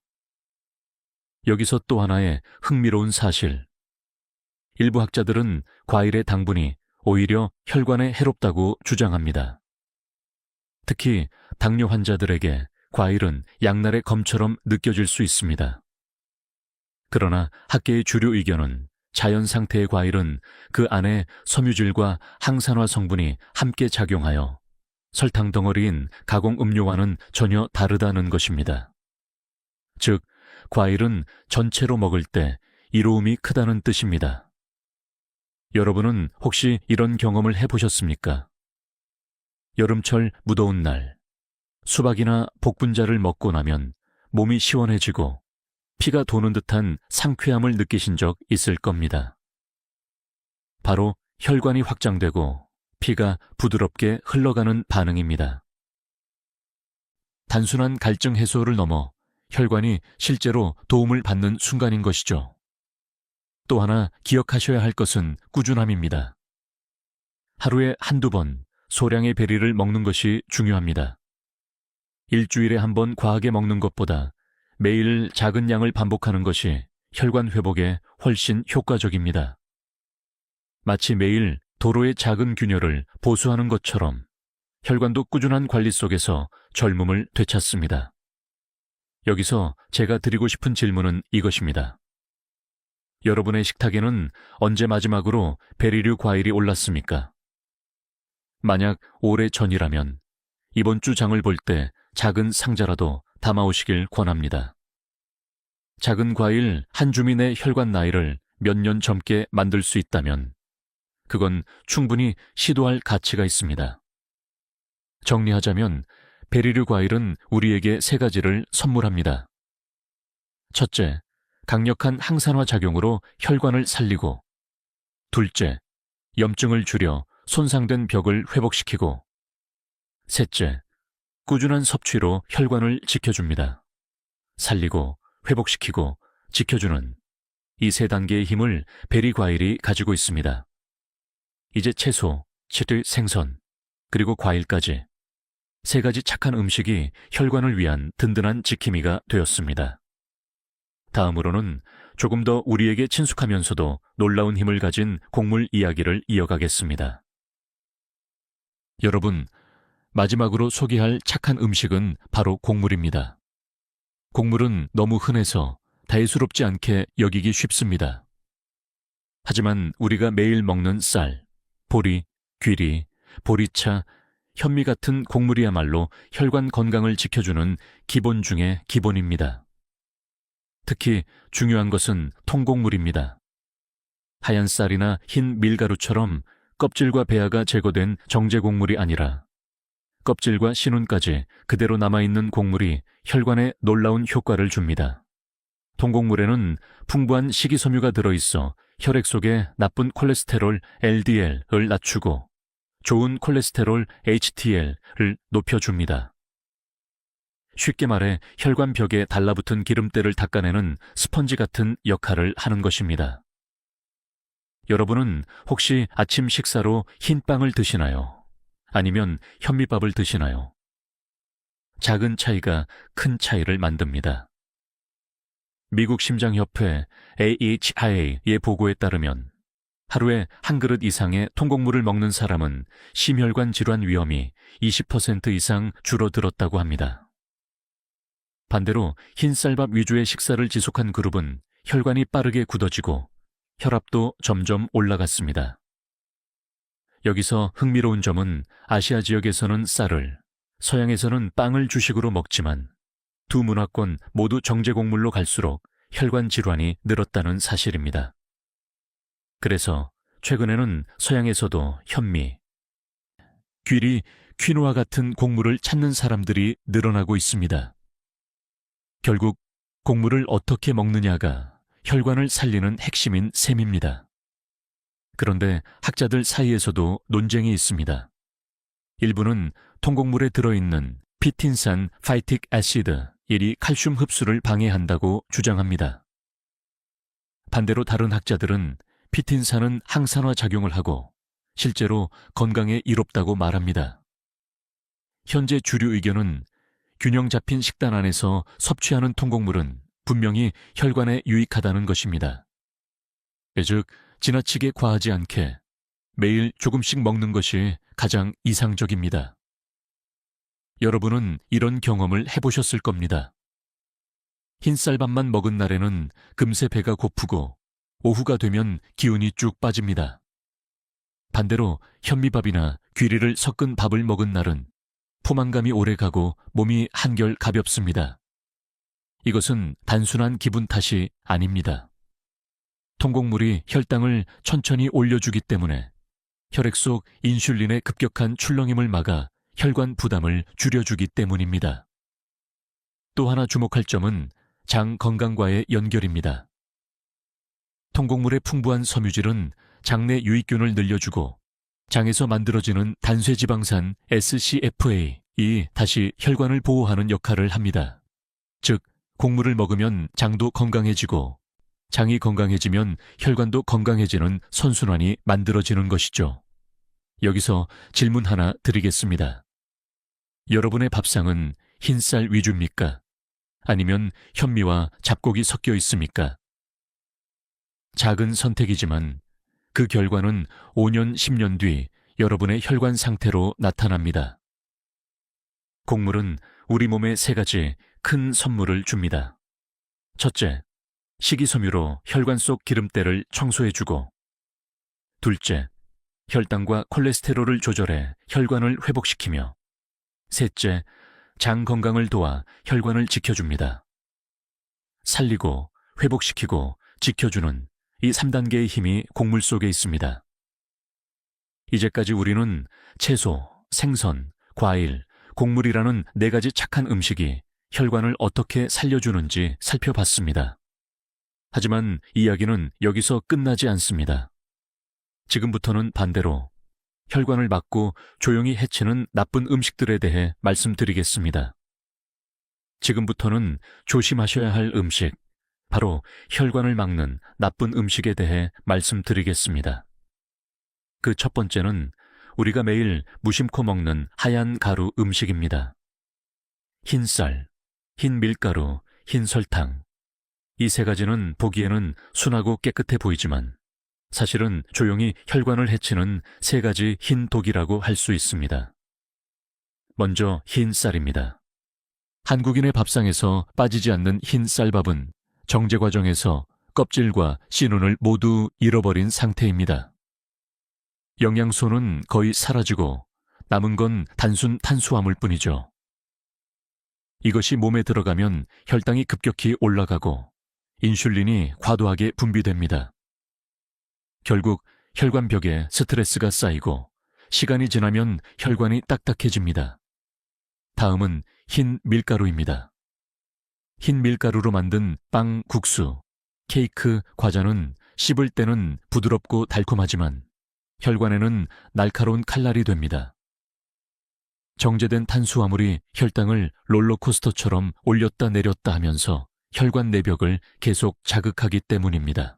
여기서 또 하나의 흥미로운 사실. 일부 학자들은 과일의 당분이 오히려 혈관에 해롭다고 주장합니다. 특히 당뇨 환자들에게 과일은 양날의 검처럼 느껴질 수 있습니다. 그러나 학계의 주류 의견은 자연 상태의 과일은 그 안에 섬유질과 항산화 성분이 함께 작용하여 설탕 덩어리인 가공 음료와는 전혀 다르다는 것입니다. 즉, 과일은 전체로 먹을 때 이로움이 크다는 뜻입니다. 여러분은 혹시 이런 경험을 해보셨습니까? 여름철 무더운 날, 수박이나 복분자를 먹고 나면 몸이 시원해지고 피가 도는 듯한 상쾌함을 느끼신 적 있을 겁니다. 바로 혈관이 확장되고 피가 부드럽게 흘러가는 반응입니다. 단순한 갈증 해소를 넘어 혈관이 실제로 도움을 받는 순간인 것이죠. 또 하나 기억하셔야 할 것은 꾸준함입니다. 하루에 한두 번 소량의 베리를 먹는 것이 중요합니다. 일주일에 한 번 과하게 먹는 것보다 매일 작은 양을 반복하는 것이 혈관 회복에 훨씬 효과적입니다. 마치 매일 도로의 작은 균열을 보수하는 것처럼 혈관도 꾸준한 관리 속에서 젊음을 되찾습니다. 여기서 제가 드리고 싶은 질문은 이것입니다. 여러분의 식탁에는 언제 마지막으로 베리류 과일이 올랐습니까? 만약 오래 전이라면 이번 주 장을 볼 때 작은 상자라도 담아오시길 권합니다. 작은 과일 한 줌이 내 혈관 나이를 몇 년 젊게 만들 수 있다면 그건 충분히 시도할 가치가 있습니다. 정리하자면 베리류 과일은 우리에게 세 가지를 선물합니다. 첫째, 강력한 항산화 작용으로 혈관을 살리고, 둘째, 염증을 줄여 손상된 벽을 회복시키고, 셋째, 꾸준한 섭취로 혈관을 지켜줍니다. 살리고 회복시키고 지켜주는 이 세 단계의 힘을 베리 과일이 가지고 있습니다. 이제 채소, 칠, 생선, 그리고 과일까지 세 가지 착한 음식이 혈관을 위한 든든한 지킴이가 되었습니다. 다음으로는 조금 더 우리에게 친숙하면서도 놀라운 힘을 가진 곡물 이야기를 이어가겠습니다. 여러분, 마지막으로 소개할 착한 음식은 바로 곡물입니다. 곡물은 너무 흔해서 대수롭지 않게 여기기 쉽습니다. 하지만 우리가 매일 먹는 쌀, 보리, 귀리, 보리차, 현미 같은 곡물이야말로 혈관 건강을 지켜주는 기본 중의 기본입니다. 특히 중요한 것은 통곡물입니다. 하얀 쌀이나 흰 밀가루처럼 껍질과 배아가 제거된 정제 곡물이 아니라 껍질과 신운까지 그대로 남아있는 곡물이 혈관에 놀라운 효과를 줍니다. 통곡물에는 풍부한 식이섬유가 들어있어 혈액 속의 나쁜 콜레스테롤 LDL을 낮추고 좋은 콜레스테롤 HDL을 높여줍니다. 쉽게 말해 혈관 벽에 달라붙은 기름때를 닦아내는 스펀지 같은 역할을 하는 것입니다. 여러분은 혹시 아침 식사로 흰 빵을 드시나요? 아니면 현미밥을 드시나요? 작은 차이가 큰 차이를 만듭니다. 미국 심장협회 AHIA의 보고에 따르면 하루에 한 그릇 이상의 통곡물을 먹는 사람은 심혈관 질환 위험이 20% 이상 줄어들었다고 합니다. 반대로 흰쌀밥 위주의 식사를 지속한 그룹은 혈관이 빠르게 굳어지고 혈압도 점점 올라갔습니다. 여기서 흥미로운 점은 아시아 지역에서는 쌀을, 서양에서는 빵을 주식으로 먹지만 두 문화권 모두 정제곡물로 갈수록 혈관 질환이 늘었다는 사실입니다. 그래서 최근에는 서양에서도 현미, 귀리, 퀴노아 같은 곡물을 찾는 사람들이 늘어나고 있습니다. 결국 곡물을 어떻게 먹느냐가 혈관을 살리는 핵심인 셈입니다. 그런데 학자들 사이에서도 논쟁이 있습니다. 일부는 통곡물에 들어있는 피틴산 파이틱 애시드 1이 칼슘 흡수를 방해한다고 주장합니다. 반대로 다른 학자들은 피틴산은 항산화 작용을 하고 실제로 건강에 이롭다고 말합니다. 현재 주류 의견은 균형 잡힌 식단 안에서 섭취하는 통곡물은 분명히 혈관에 유익하다는 것입니다. 즉, 지나치게 과하지 않게 매일 조금씩 먹는 것이 가장 이상적입니다. 여러분은 이런 경험을 해보셨을 겁니다. 흰쌀밥만 먹은 날에는 금세 배가 고프고 오후가 되면 기운이 쭉 빠집니다. 반대로 현미밥이나 귀리를 섞은 밥을 먹은 날은 포만감이 오래가고 몸이 한결 가볍습니다. 이것은 단순한 기분 탓이 아닙니다. 통곡물이 혈당을 천천히 올려주기 때문에 혈액 속 인슐린의 급격한 출렁임을 막아 혈관 부담을 줄여주기 때문입니다. 또 하나 주목할 점은 장 건강과의 연결입니다. 통곡물의 풍부한 섬유질은 장내 유익균을 늘려주고 장에서 만들어지는 단쇄지방산 SCFA이 다시 혈관을 보호하는 역할을 합니다. 즉, 곡물을 먹으면 장도 건강해지고 장이 건강해지면 혈관도 건강해지는 선순환이 만들어지는 것이죠. 여기서 질문 하나 드리겠습니다. 여러분의 밥상은 흰쌀 위주입니까? 아니면 현미와 잡곡이 섞여 있습니까? 작은 선택이지만 그 결과는 5년, 10년 뒤 여러분의 혈관 상태로 나타납니다. 곡물은 우리 몸에 세 가지 큰 선물을 줍니다. 첫째, 식이섬유로 혈관 속 기름때를 청소해주고, 둘째, 혈당과 콜레스테롤을 조절해 혈관을 회복시키며, 셋째, 장 건강을 도와 혈관을 지켜줍니다. 살리고, 회복시키고, 지켜주는 이 3단계의 힘이 곡물 속에 있습니다. 이제까지 우리는 채소, 생선, 과일, 곡물이라는 4가지 착한 음식이 혈관을 어떻게 살려주는지 살펴봤습니다. 하지만 이야기는 여기서 끝나지 않습니다. 지금부터는 반대로 혈관을 막고 조용히 해치는 나쁜 음식들에 대해 말씀드리겠습니다. 지금부터는 조심하셔야 할 음식, 바로 혈관을 막는 나쁜 음식에 대해 말씀드리겠습니다. 그 첫 번째는 우리가 매일 무심코 먹는 하얀 가루 음식입니다. 흰 쌀, 흰 밀가루, 흰 설탕. 이 세 가지는 보기에는 순하고 깨끗해 보이지만 사실은 조용히 혈관을 해치는 세 가지 흰 독이라고 할 수 있습니다. 먼저 흰 쌀입니다. 한국인의 밥상에서 빠지지 않는 흰 쌀밥은 정제 과정에서 껍질과 씨눈을 모두 잃어버린 상태입니다. 영양소는 거의 사라지고 남은 건 단순 탄수화물 뿐이죠. 이것이 몸에 들어가면 혈당이 급격히 올라가고 인슐린이 과도하게 분비됩니다. 결국 혈관벽에 스트레스가 쌓이고 시간이 지나면 혈관이 딱딱해집니다. 다음은 흰 밀가루입니다. 흰 밀가루로 만든 빵, 국수, 케이크, 과자는 씹을 때는 부드럽고 달콤하지만 혈관에는 날카로운 칼날이 됩니다. 정제된 탄수화물이 혈당을 롤러코스터처럼 올렸다 내렸다 하면서 혈관 내벽을 계속 자극하기 때문입니다.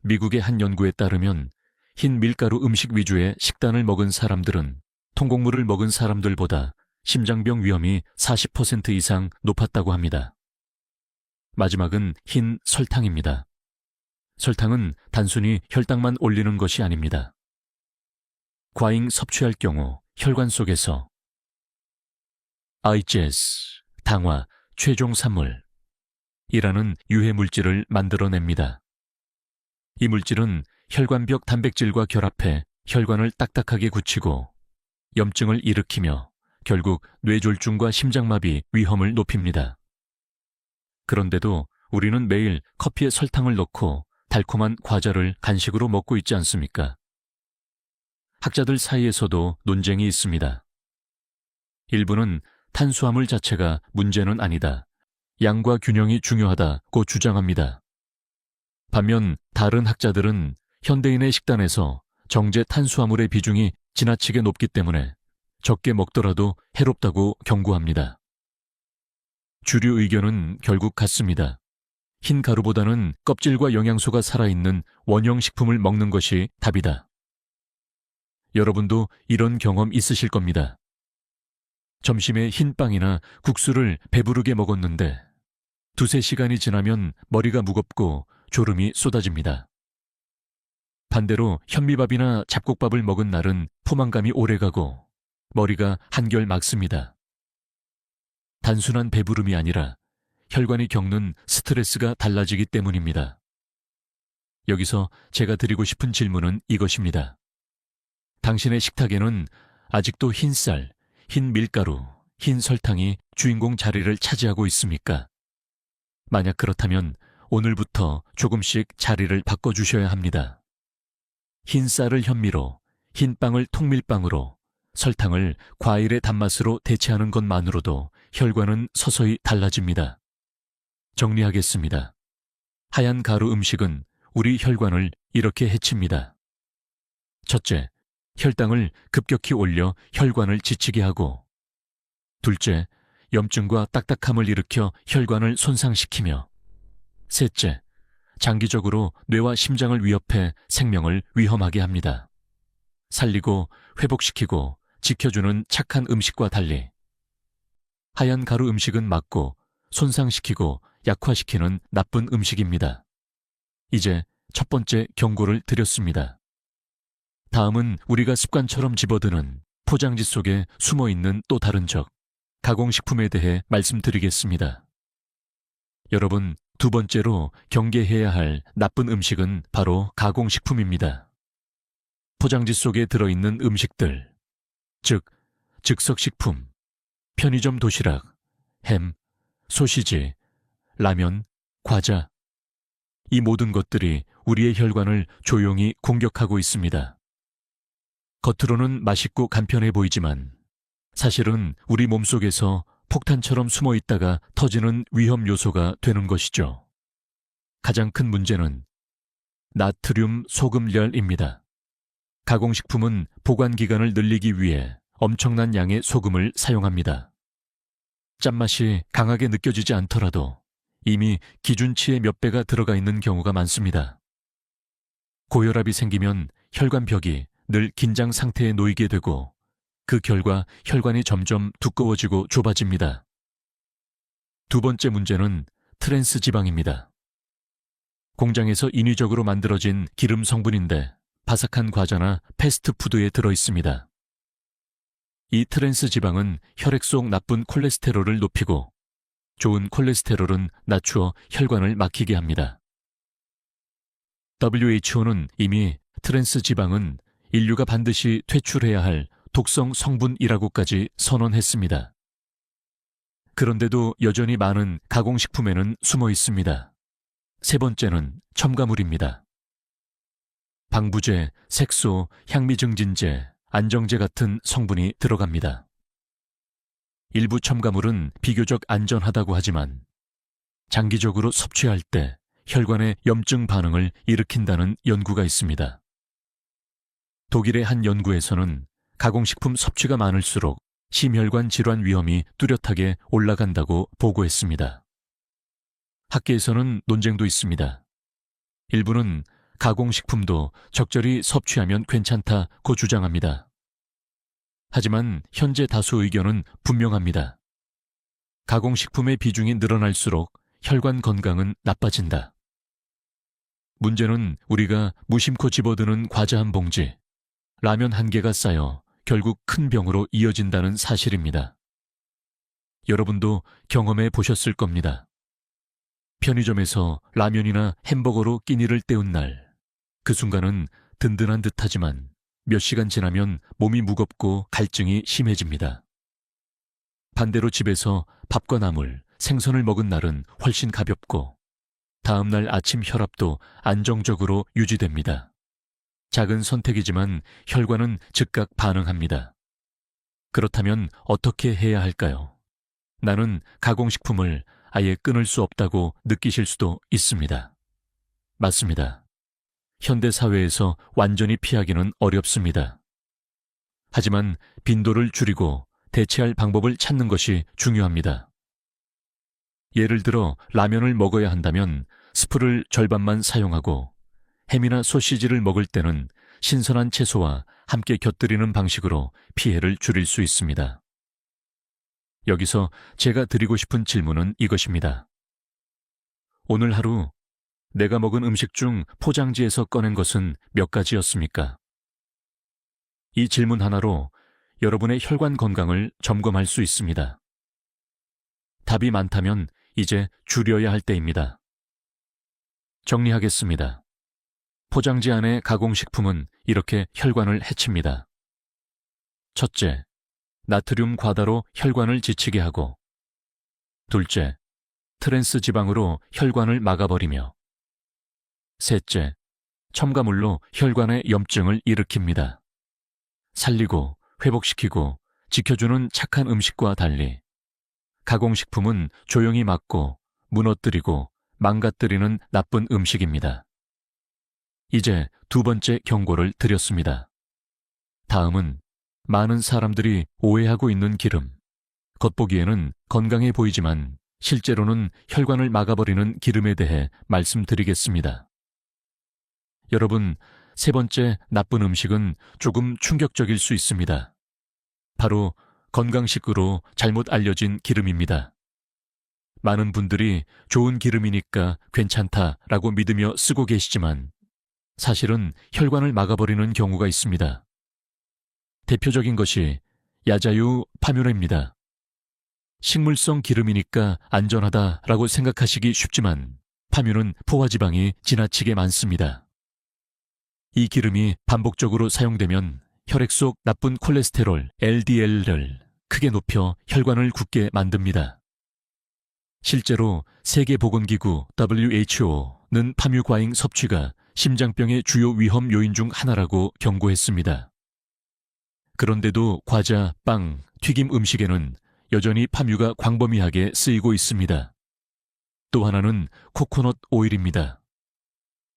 미국의 한 연구에 따르면 흰 밀가루 음식 위주의 식단을 먹은 사람들은 통곡물을 먹은 사람들보다 심장병 위험이 40% 이상 높았다고 합니다. 마지막은 흰 설탕입니다. 설탕은 단순히 혈당만 올리는 것이 아닙니다. 과잉 섭취할 경우 혈관 속에서 IGS, 당화, 최종 산물이라는 유해 물질을 만들어냅니다. 이 물질은 혈관벽 단백질과 결합해 혈관을 딱딱하게 굳히고 염증을 일으키며 결국 뇌졸중과 심장마비 위험을 높입니다. 그런데도 우리는 매일 커피에 설탕을 넣고 달콤한 과자를 간식으로 먹고 있지 않습니까? 학자들 사이에서도 논쟁이 있습니다. 일부는 탄수화물 자체가 문제는 아니다, 양과 균형이 중요하다고 주장합니다. 반면 다른 학자들은 현대인의 식단에서 정제 탄수화물의 비중이 지나치게 높기 때문에 적게 먹더라도 해롭다고 경고합니다. 주류 의견은 결국 같습니다. 흰 가루보다는 껍질과 영양소가 살아있는 원형 식품을 먹는 것이 답이다. 여러분도 이런 경험 있으실 겁니다. 점심에 흰 빵이나 국수를 배부르게 먹었는데 두세 시간이 지나면 머리가 무겁고 졸음이 쏟아집니다. 반대로 현미밥이나 잡곡밥을 먹은 날은 포만감이 오래가고 머리가 한결 맑습니다. 단순한 배부름이 아니라 혈관이 겪는 스트레스가 달라지기 때문입니다. 여기서 제가 드리고 싶은 질문은 이것입니다. 당신의 식탁에는 아직도 흰 쌀, 흰 밀가루, 흰 설탕이 주인공 자리를 차지하고 있습니까? 만약 그렇다면 오늘부터 조금씩 자리를 바꿔주셔야 합니다. 흰 쌀을 현미로, 흰 빵을 통밀빵으로, 설탕을 과일의 단맛으로 대체하는 것만으로도 혈관은 서서히 달라집니다. 정리하겠습니다. 하얀 가루 음식은 우리 혈관을 이렇게 해칩니다. 첫째, 혈당을 급격히 올려 혈관을 지치게 하고, 둘째, 염증과 딱딱함을 일으켜 혈관을 손상시키며, 셋째, 장기적으로 뇌와 심장을 위협해 생명을 위험하게 합니다. 살리고 회복시키고 지켜주는 착한 음식과 달리 하얀 가루 음식은 막고 손상시키고 약화시키는 나쁜 음식입니다. 이제 첫 번째 경고를 드렸습니다. 다음은 우리가 습관처럼 집어드는 포장지 속에 숨어있는 또 다른 적, 가공식품에 대해 말씀드리겠습니다. 여러분, 두 번째로 경계해야 할 나쁜 음식은 바로 가공식품입니다. 포장지 속에 들어있는 음식들, 즉 즉석식품, 편의점 도시락, 햄, 소시지, 라면, 과자. 이 모든 것들이 우리의 혈관을 조용히 공격하고 있습니다. 겉으로는 맛있고 간편해 보이지만 사실은 우리 몸속에서 폭탄처럼 숨어 있다가 터지는 위험 요소가 되는 것이죠. 가장 큰 문제는 나트륨 소금열입니다. 가공식품은 보관 기간을 늘리기 위해 엄청난 양의 소금을 사용합니다. 짠맛이 강하게 느껴지지 않더라도 이미 기준치의 몇 배가 들어가 있는 경우가 많습니다. 고혈압이 생기면 혈관벽이 늘 긴장 상태에 놓이게 되고 그 결과 혈관이 점점 두꺼워지고 좁아집니다. 두 번째 문제는 트랜스 지방입니다. 공장에서 인위적으로 만들어진 기름 성분인데 바삭한 과자나 패스트푸드에 들어있습니다. 이 트랜스 지방은 혈액 속 나쁜 콜레스테롤을 높이고 좋은 콜레스테롤은 낮추어 혈관을 막히게 합니다. WHO는 이미 트랜스 지방은 인류가 반드시 퇴출해야 할 독성 성분이라고까지 선언했습니다. 그런데도 여전히 많은 가공식품에는 숨어 있습니다. 세 번째는 첨가물입니다. 방부제, 색소, 향미증진제, 안정제 같은 성분이 들어갑니다. 일부 첨가물은 비교적 안전하다고 하지만 장기적으로 섭취할 때 혈관의 염증 반응을 일으킨다는 연구가 있습니다. 독일의 한 연구에서는 가공식품 섭취가 많을수록 심혈관 질환 위험이 뚜렷하게 올라간다고 보고했습니다. 학계에서는 논쟁도 있습니다. 일부는 가공식품도 적절히 섭취하면 괜찮다고 주장합니다. 하지만 현재 다수 의견은 분명합니다. 가공식품의 비중이 늘어날수록 혈관 건강은 나빠진다. 문제는 우리가 무심코 집어드는 과자 한 봉지, 라면 한 개가 쌓여 결국 큰 병으로 이어진다는 사실입니다. 여러분도 경험해 보셨을 겁니다. 편의점에서 라면이나 햄버거로 끼니를 때운 날, 그 순간은 든든한 듯하지만 몇 시간 지나면 몸이 무겁고 갈증이 심해집니다. 반대로 집에서 밥과 나물, 생선을 먹은 날은 훨씬 가볍고 다음 날 아침 혈압도 안정적으로 유지됩니다. 작은 선택이지만 혈관은 즉각 반응합니다. 그렇다면 어떻게 해야 할까요? 나는 가공식품을 아예 끊을 수 없다고 느끼실 수도 있습니다. 맞습니다. 현대 사회에서 완전히 피하기는 어렵습니다. 하지만 빈도를 줄이고 대체할 방법을 찾는 것이 중요합니다. 예를 들어 라면을 먹어야 한다면 스프를 절반만 사용하고 햄이나 소시지를 먹을 때는 신선한 채소와 함께 곁들이는 방식으로 피해를 줄일 수 있습니다. 여기서 제가 드리고 싶은 질문은 이것입니다. 오늘 하루 내가 먹은 음식 중 포장지에서 꺼낸 것은 몇 가지였습니까? 이 질문 하나로 여러분의 혈관 건강을 점검할 수 있습니다. 답이 많다면 이제 줄여야 할 때입니다. 정리하겠습니다. 포장지 안의 가공식품은 이렇게 혈관을 해칩니다. 첫째, 나트륨 과다로 혈관을 지치게 하고, 둘째, 트랜스 지방으로 혈관을 막아버리며, 셋째, 첨가물로 혈관의 염증을 일으킵니다. 살리고 회복시키고 지켜주는 착한 음식과 달리 가공식품은 조용히 막고 무너뜨리고 망가뜨리는 나쁜 음식입니다. 이제 두 번째 경고를 드렸습니다. 다음은 많은 사람들이 오해하고 있는 기름. 겉보기에는 건강해 보이지만 실제로는 혈관을 막아버리는 기름에 대해 말씀드리겠습니다. 여러분, 세 번째 나쁜 음식은 조금 충격적일 수 있습니다. 바로 건강식으로 잘못 알려진 기름입니다. 많은 분들이 좋은 기름이니까 괜찮다라고 믿으며 쓰고 계시지만 사실은 혈관을 막아버리는 경우가 있습니다. 대표적인 것이 야자유 파뮤레입니다. 식물성 기름이니까 안전하다라고 생각하시기 쉽지만 파뮤는 포화지방이 지나치게 많습니다. 이 기름이 반복적으로 사용되면 혈액 속 나쁜 콜레스테롤 LDL을 크게 높여 혈관을 굳게 만듭니다. 실제로 세계보건기구 WHO는 파뮤 과잉 섭취가 심장병의 주요 위험 요인 중 하나라고 경고했습니다. 그런데도 과자, 빵, 튀김 음식에는 여전히 파뮤가 광범위하게 쓰이고 있습니다. 또 하나는 코코넛 오일입니다.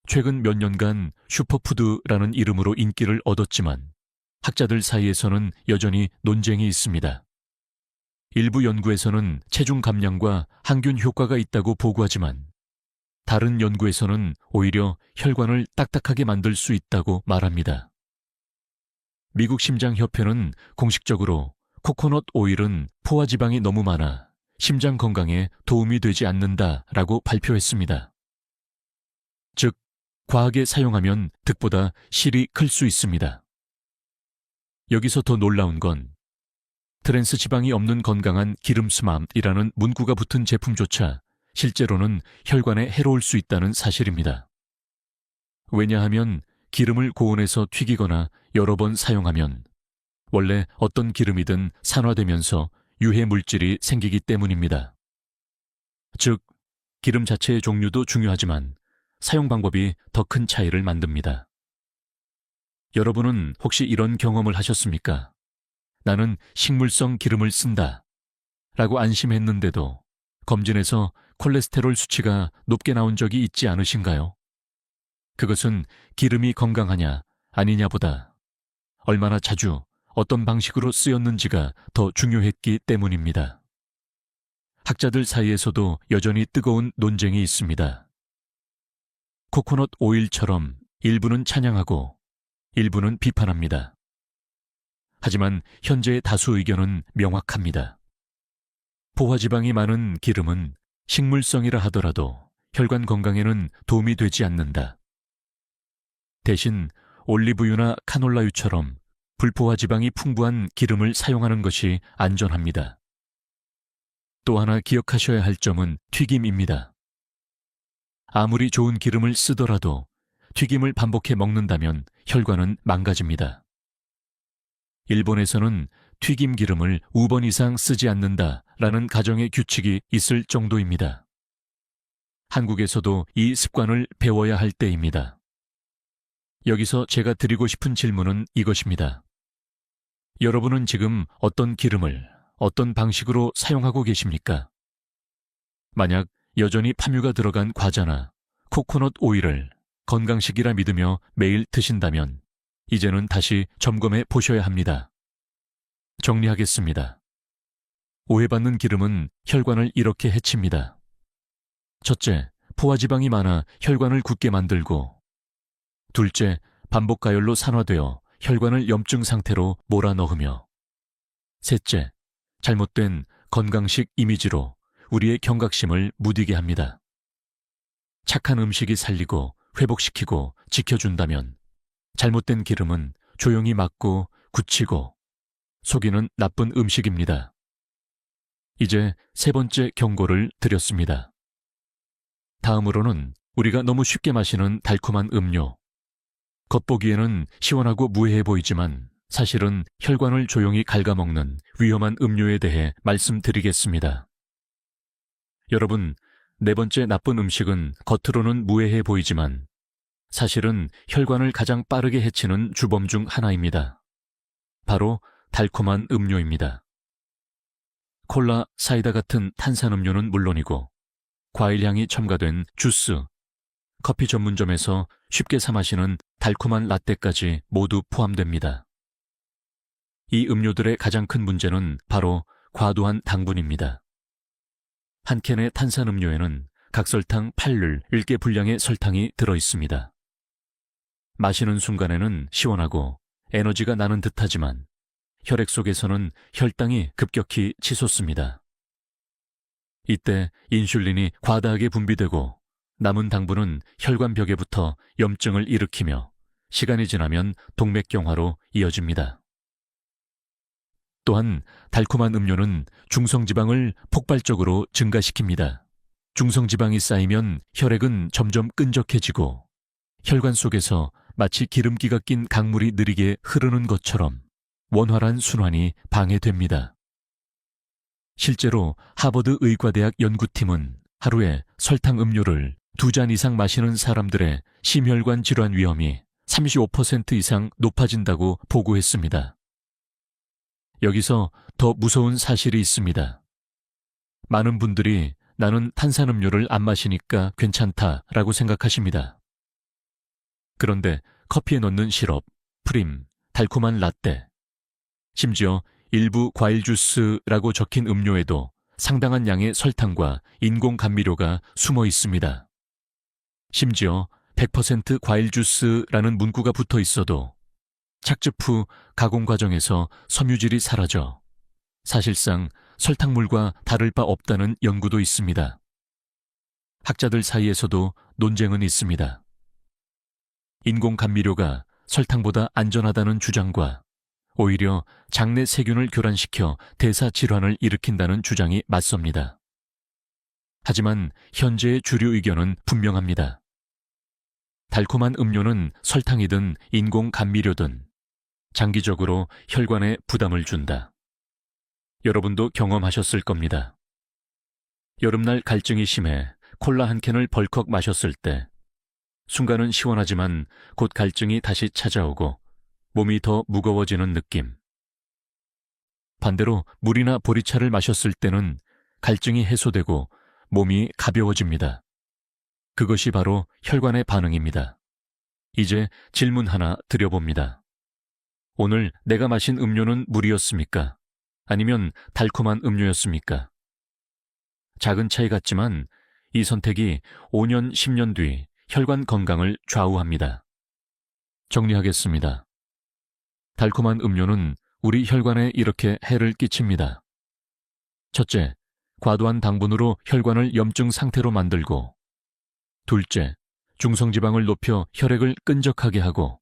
최근 몇 년간 슈퍼푸드라는 이름으로 인기를 얻었지만 학자들 사이에서는 여전히 논쟁이 있습니다. 일부 연구에서는 체중 감량과 항균 효과가 있다고 보고하지만 다른 연구에서는 오히려 혈관을 딱딱하게 만들 수 있다고 말합니다. 미국 심장협회는 공식적으로 코코넛 오일은 포화지방이 너무 많아 심장 건강에 도움이 되지 않는다라고 발표했습니다. 즉, 과하게 사용하면 득보다 실이 클 수 있습니다. 여기서 더 놀라운 건 트랜스 지방이 없는 건강한 기름수맘이라는 문구가 붙은 제품조차 실제로는 혈관에 해로울 수 있다는 사실입니다. 왜냐하면 기름을 고온에서 튀기거나 여러 번 사용하면 원래 어떤 기름이든 산화되면서 유해 물질이 생기기 때문입니다. 즉, 기름 자체의 종류도 중요하지만 사용 방법이 더 큰 차이를 만듭니다. 여러분은 혹시 이런 경험을 하셨습니까? 나는 식물성 기름을 쓴다 라고 안심했는데도 검진에서 콜레스테롤 수치가 높게 나온 적이 있지 않으신가요? 그것은 기름이 건강하냐 아니냐보다 얼마나 자주 어떤 방식으로 쓰였는지가 더 중요했기 때문입니다. 학자들 사이에서도 여전히 뜨거운 논쟁이 있습니다. 코코넛 오일처럼 일부는 찬양하고 일부는 비판합니다. 하지만 현재의 다수 의견은 명확합니다. 포화지방이 많은 기름은 식물성이라 하더라도 혈관 건강에는 도움이 되지 않는다. 대신 올리브유나 카놀라유처럼 불포화지방이 풍부한 기름을 사용하는 것이 안전합니다. 또 하나 기억하셔야 할 점은 튀김입니다. 아무리 좋은 기름을 쓰더라도 튀김을 반복해 먹는다면 혈관은 망가집니다. 일본에서는 튀김 기름을 5번 이상 쓰지 않는다라는 가정의 규칙이 있을 정도입니다. 한국에서도 이 습관을 배워야 할 때입니다. 여기서 제가 드리고 싶은 질문은 이것입니다. 여러분은 지금 어떤 기름을 어떤 방식으로 사용하고 계십니까? 만약 여전히 파묘가 들어간 과자나 코코넛 오일을 건강식이라 믿으며 매일 드신다면 이제는 다시 점검해 보셔야 합니다. 정리하겠습니다. 오해받는 기름은 혈관을 이렇게 해칩니다. 첫째, 포화지방이 많아 혈관을 굳게 만들고, 둘째, 반복 가열로 산화되어 혈관을 염증 상태로 몰아넣으며, 셋째, 잘못된 건강식 이미지로 우리의 경각심을 무디게 합니다. 착한 음식이 살리고 회복시키고 지켜준다면 잘못된 기름은 조용히 막고 굳히고 속이는 나쁜 음식입니다. 이제 세 번째 경고를 드렸습니다. 다음으로는 우리가 너무 쉽게 마시는 달콤한 음료. 겉보기에는 시원하고 무해해 보이지만 사실은 혈관을 조용히 갉아먹는 위험한 음료에 대해 말씀드리겠습니다. 여러분, 네 번째 나쁜 음식은 겉으로는 무해해 보이지만 사실은 혈관을 가장 빠르게 해치는 주범 중 하나입니다. 바로 달콤한 음료입니다. 콜라, 사이다 같은 탄산음료는 물론이고 과일향이 첨가된 주스, 커피 전문점에서 쉽게 사 마시는 달콤한 라떼까지 모두 포함됩니다. 이 음료들의 가장 큰 문제는 바로 과도한 당분입니다. 한 캔의 탄산음료에는 각설탕 8를 1개 분량의 설탕이 들어있습니다. 마시는 순간에는 시원하고 에너지가 나는 듯하지만 혈액 속에서는 혈당이 급격히 치솟습니다. 이때 인슐린이 과다하게 분비되고 남은 당분은 혈관 벽에 붙어 염증을 일으키며 시간이 지나면 동맥경화로 이어집니다. 또한 달콤한 음료는 중성지방을 폭발적으로 증가시킵니다. 중성지방이 쌓이면 혈액은 점점 끈적해지고 혈관 속에서 마치 기름기가 낀 강물이 느리게 흐르는 것처럼 원활한 순환이 방해됩니다. 실제로 하버드 의과대학 연구팀은 하루에 설탕 음료를 2잔 이상 마시는 사람들의 심혈관 질환 위험이 35% 이상 높아진다고 보고했습니다. 여기서 더 무서운 사실이 있습니다. 많은 분들이 나는 탄산음료를 안 마시니까 괜찮다라고 생각하십니다. 그런데 커피에 넣는 시럽, 프림, 달콤한 라떼, 심지어 일부 과일 주스라고 적힌 음료에도 상당한 양의 설탕과 인공 감미료가 숨어 있습니다. 심지어 100% 과일 주스라는 문구가 붙어 있어도 착즙 후 가공 과정에서 섬유질이 사라져 사실상 설탕물과 다를 바 없다는 연구도 있습니다. 학자들 사이에서도 논쟁은 있습니다. 인공 감미료가 설탕보다 안전하다는 주장과 오히려 장내 세균을 교란시켜 대사 질환을 일으킨다는 주장이 맞섭니다. 하지만 현재의 주류 의견은 분명합니다. 달콤한 음료는 설탕이든 인공 감미료든 장기적으로 혈관에 부담을 준다. 여러분도 경험하셨을 겁니다. 여름날 갈증이 심해 콜라 한 캔을 벌컥 마셨을 때 순간은 시원하지만 곧 갈증이 다시 찾아오고 몸이 더 무거워지는 느낌. 반대로 물이나 보리차를 마셨을 때는 갈증이 해소되고 몸이 가벼워집니다. 그것이 바로 혈관의 반응입니다. 이제 질문 하나 드려봅니다. 오늘 내가 마신 음료는 물이었습니까? 아니면 달콤한 음료였습니까? 작은 차이 같지만 이 선택이 5년, 10년 뒤 혈관 건강을 좌우합니다. 정리하겠습니다. 달콤한 음료는 우리 혈관에 이렇게 해를 끼칩니다. 첫째, 과도한 당분으로 혈관을 염증 상태로 만들고, 둘째, 중성지방을 높여 혈액을 끈적하게 하고,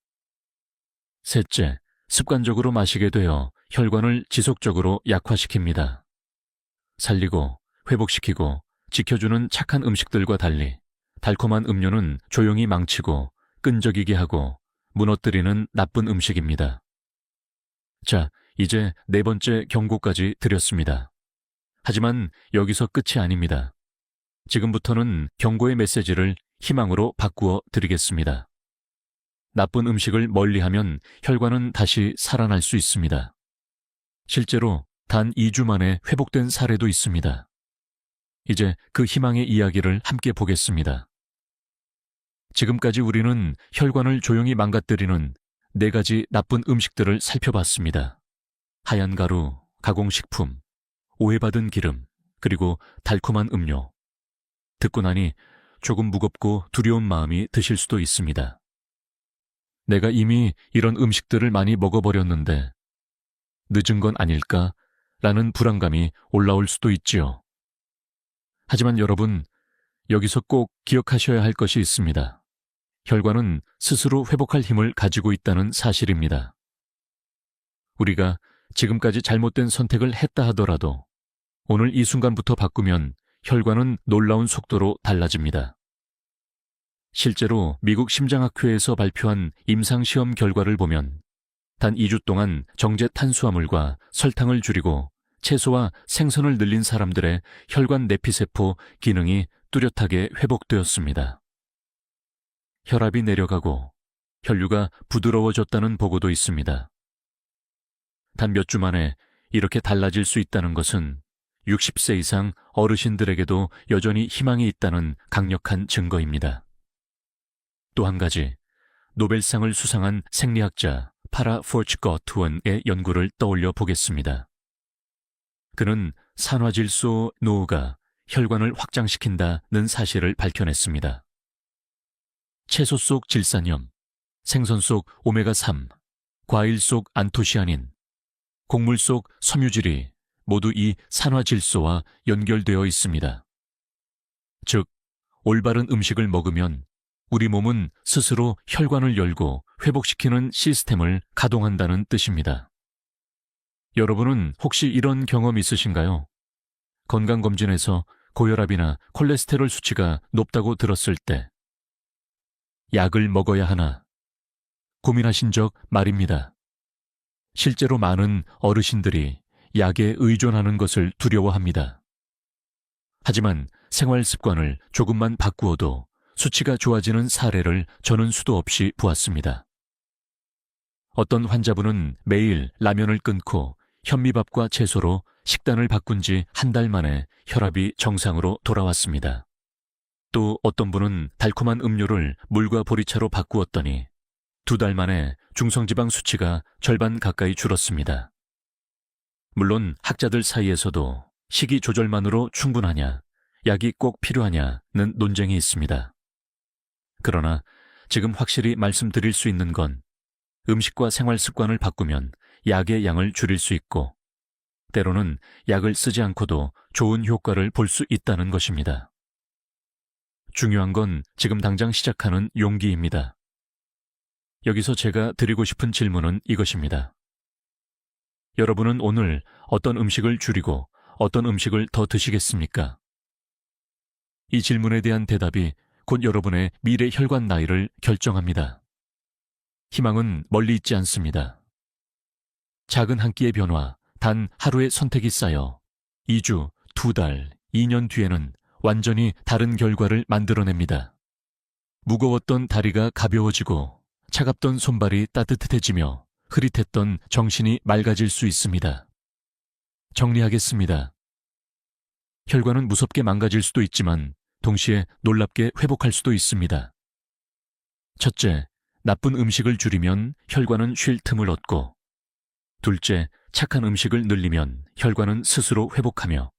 셋째, 습관적으로 마시게 되어 혈관을 지속적으로 약화시킵니다. 살리고 회복시키고 지켜주는 착한 음식들과 달리 달콤한 음료는 조용히 망치고 끈적이게 하고 무너뜨리는 나쁜 음식입니다. 자, 이제 네 번째 경고까지 드렸습니다. 하지만 여기서 끝이 아닙니다. 지금부터는 경고의 메시지를 희망으로 바꾸어 드리겠습니다. 나쁜 음식을 멀리하면 혈관은 다시 살아날 수 있습니다. 실제로 단 2주 만에 회복된 사례도 있습니다. 이제 그 희망의 이야기를 함께 보겠습니다. 지금까지 우리는 혈관을 조용히 망가뜨리는 4가지 나쁜 음식들을 살펴봤습니다. 하얀 가루, 가공식품, 오해받은 기름, 그리고 달콤한 음료. 듣고 나니 조금 무겁고 두려운 마음이 드실 수도 있습니다. 내가 이미 이런 음식들을 많이 먹어버렸는데 늦은 건 아닐까? 라는 불안감이 올라올 수도 있지요. 하지만 여러분, 여기서 꼭 기억하셔야 할 것이 있습니다. 혈관은 스스로 회복할 힘을 가지고 있다는 사실입니다. 우리가 지금까지 잘못된 선택을 했다 하더라도 오늘 이 순간부터 바꾸면 혈관은 놀라운 속도로 달라집니다. 실제로 미국 심장학회에서 발표한 임상시험 결과를 보면 단 2주 동안 정제 탄수화물과 설탕을 줄이고 채소와 생선을 늘린 사람들의 혈관 내피세포 기능이 뚜렷하게 회복되었습니다. 혈압이 내려가고 혈류가 부드러워졌다는 보고도 있습니다. 단 몇 주 만에 이렇게 달라질 수 있다는 것은 60세 이상 어르신들에게도 여전히 희망이 있다는 강력한 증거입니다. 또 한 가지, 노벨상을 수상한 생리학자 파라 포츠거트원의 연구를 떠올려 보겠습니다. 그는 산화질소 노후가 혈관을 확장시킨다는 사실을 밝혀냈습니다. 채소 속 질산염, 생선 속 오메가3, 과일 속 안토시아닌, 곡물 속 섬유질이 모두 이 산화질소와 연결되어 있습니다. 즉, 올바른 음식을 먹으면 우리 몸은 스스로 혈관을 열고 회복시키는 시스템을 가동한다는 뜻입니다. 여러분은 혹시 이런 경험 있으신가요? 건강검진에서 고혈압이나 콜레스테롤 수치가 높다고 들었을 때 약을 먹어야 하나 고민하신 적 말입니다. 실제로 많은 어르신들이 약에 의존하는 것을 두려워합니다. 하지만 생활 습관을 조금만 바꾸어도 수치가 좋아지는 사례를 저는 수도 없이 보았습니다. 어떤 환자분은 매일 라면을 끊고 현미밥과 채소로 식단을 바꾼 지 한 달 만에 혈압이 정상으로 돌아왔습니다. 또 어떤 분은 달콤한 음료를 물과 보리차로 바꾸었더니 2달 만에 중성지방 수치가 절반 가까이 줄었습니다. 물론 학자들 사이에서도 식이 조절만으로 충분하냐, 약이 꼭 필요하냐는 논쟁이 있습니다. 그러나 지금 확실히 말씀드릴 수 있는 건 음식과 생활 습관을 바꾸면 약의 양을 줄일 수 있고, 때로는 약을 쓰지 않고도 좋은 효과를 볼 수 있다는 것입니다. 중요한 건 지금 당장 시작하는 용기입니다. 여기서 제가 드리고 싶은 질문은 이것입니다. 여러분은 오늘 어떤 음식을 줄이고 어떤 음식을 더 드시겠습니까? 이 질문에 대한 대답이 곧 여러분의 미래 혈관 나이를 결정합니다. 희망은 멀리 있지 않습니다. 작은 한 끼의 변화, 단 하루의 선택이 쌓여 2주, 2달, 2년 뒤에는 완전히 다른 결과를 만들어냅니다. 무거웠던 다리가 가벼워지고 차갑던 손발이 따뜻해지며 흐릿했던 정신이 맑아질 수 있습니다. 정리하겠습니다. 혈관은 무섭게 망가질 수도 있지만 동시에 놀랍게 회복할 수도 있습니다. 첫째, 나쁜 음식을 줄이면 혈관은 쉴 틈을 얻고, 둘째, 착한 음식을 늘리면 혈관은 스스로 회복하며,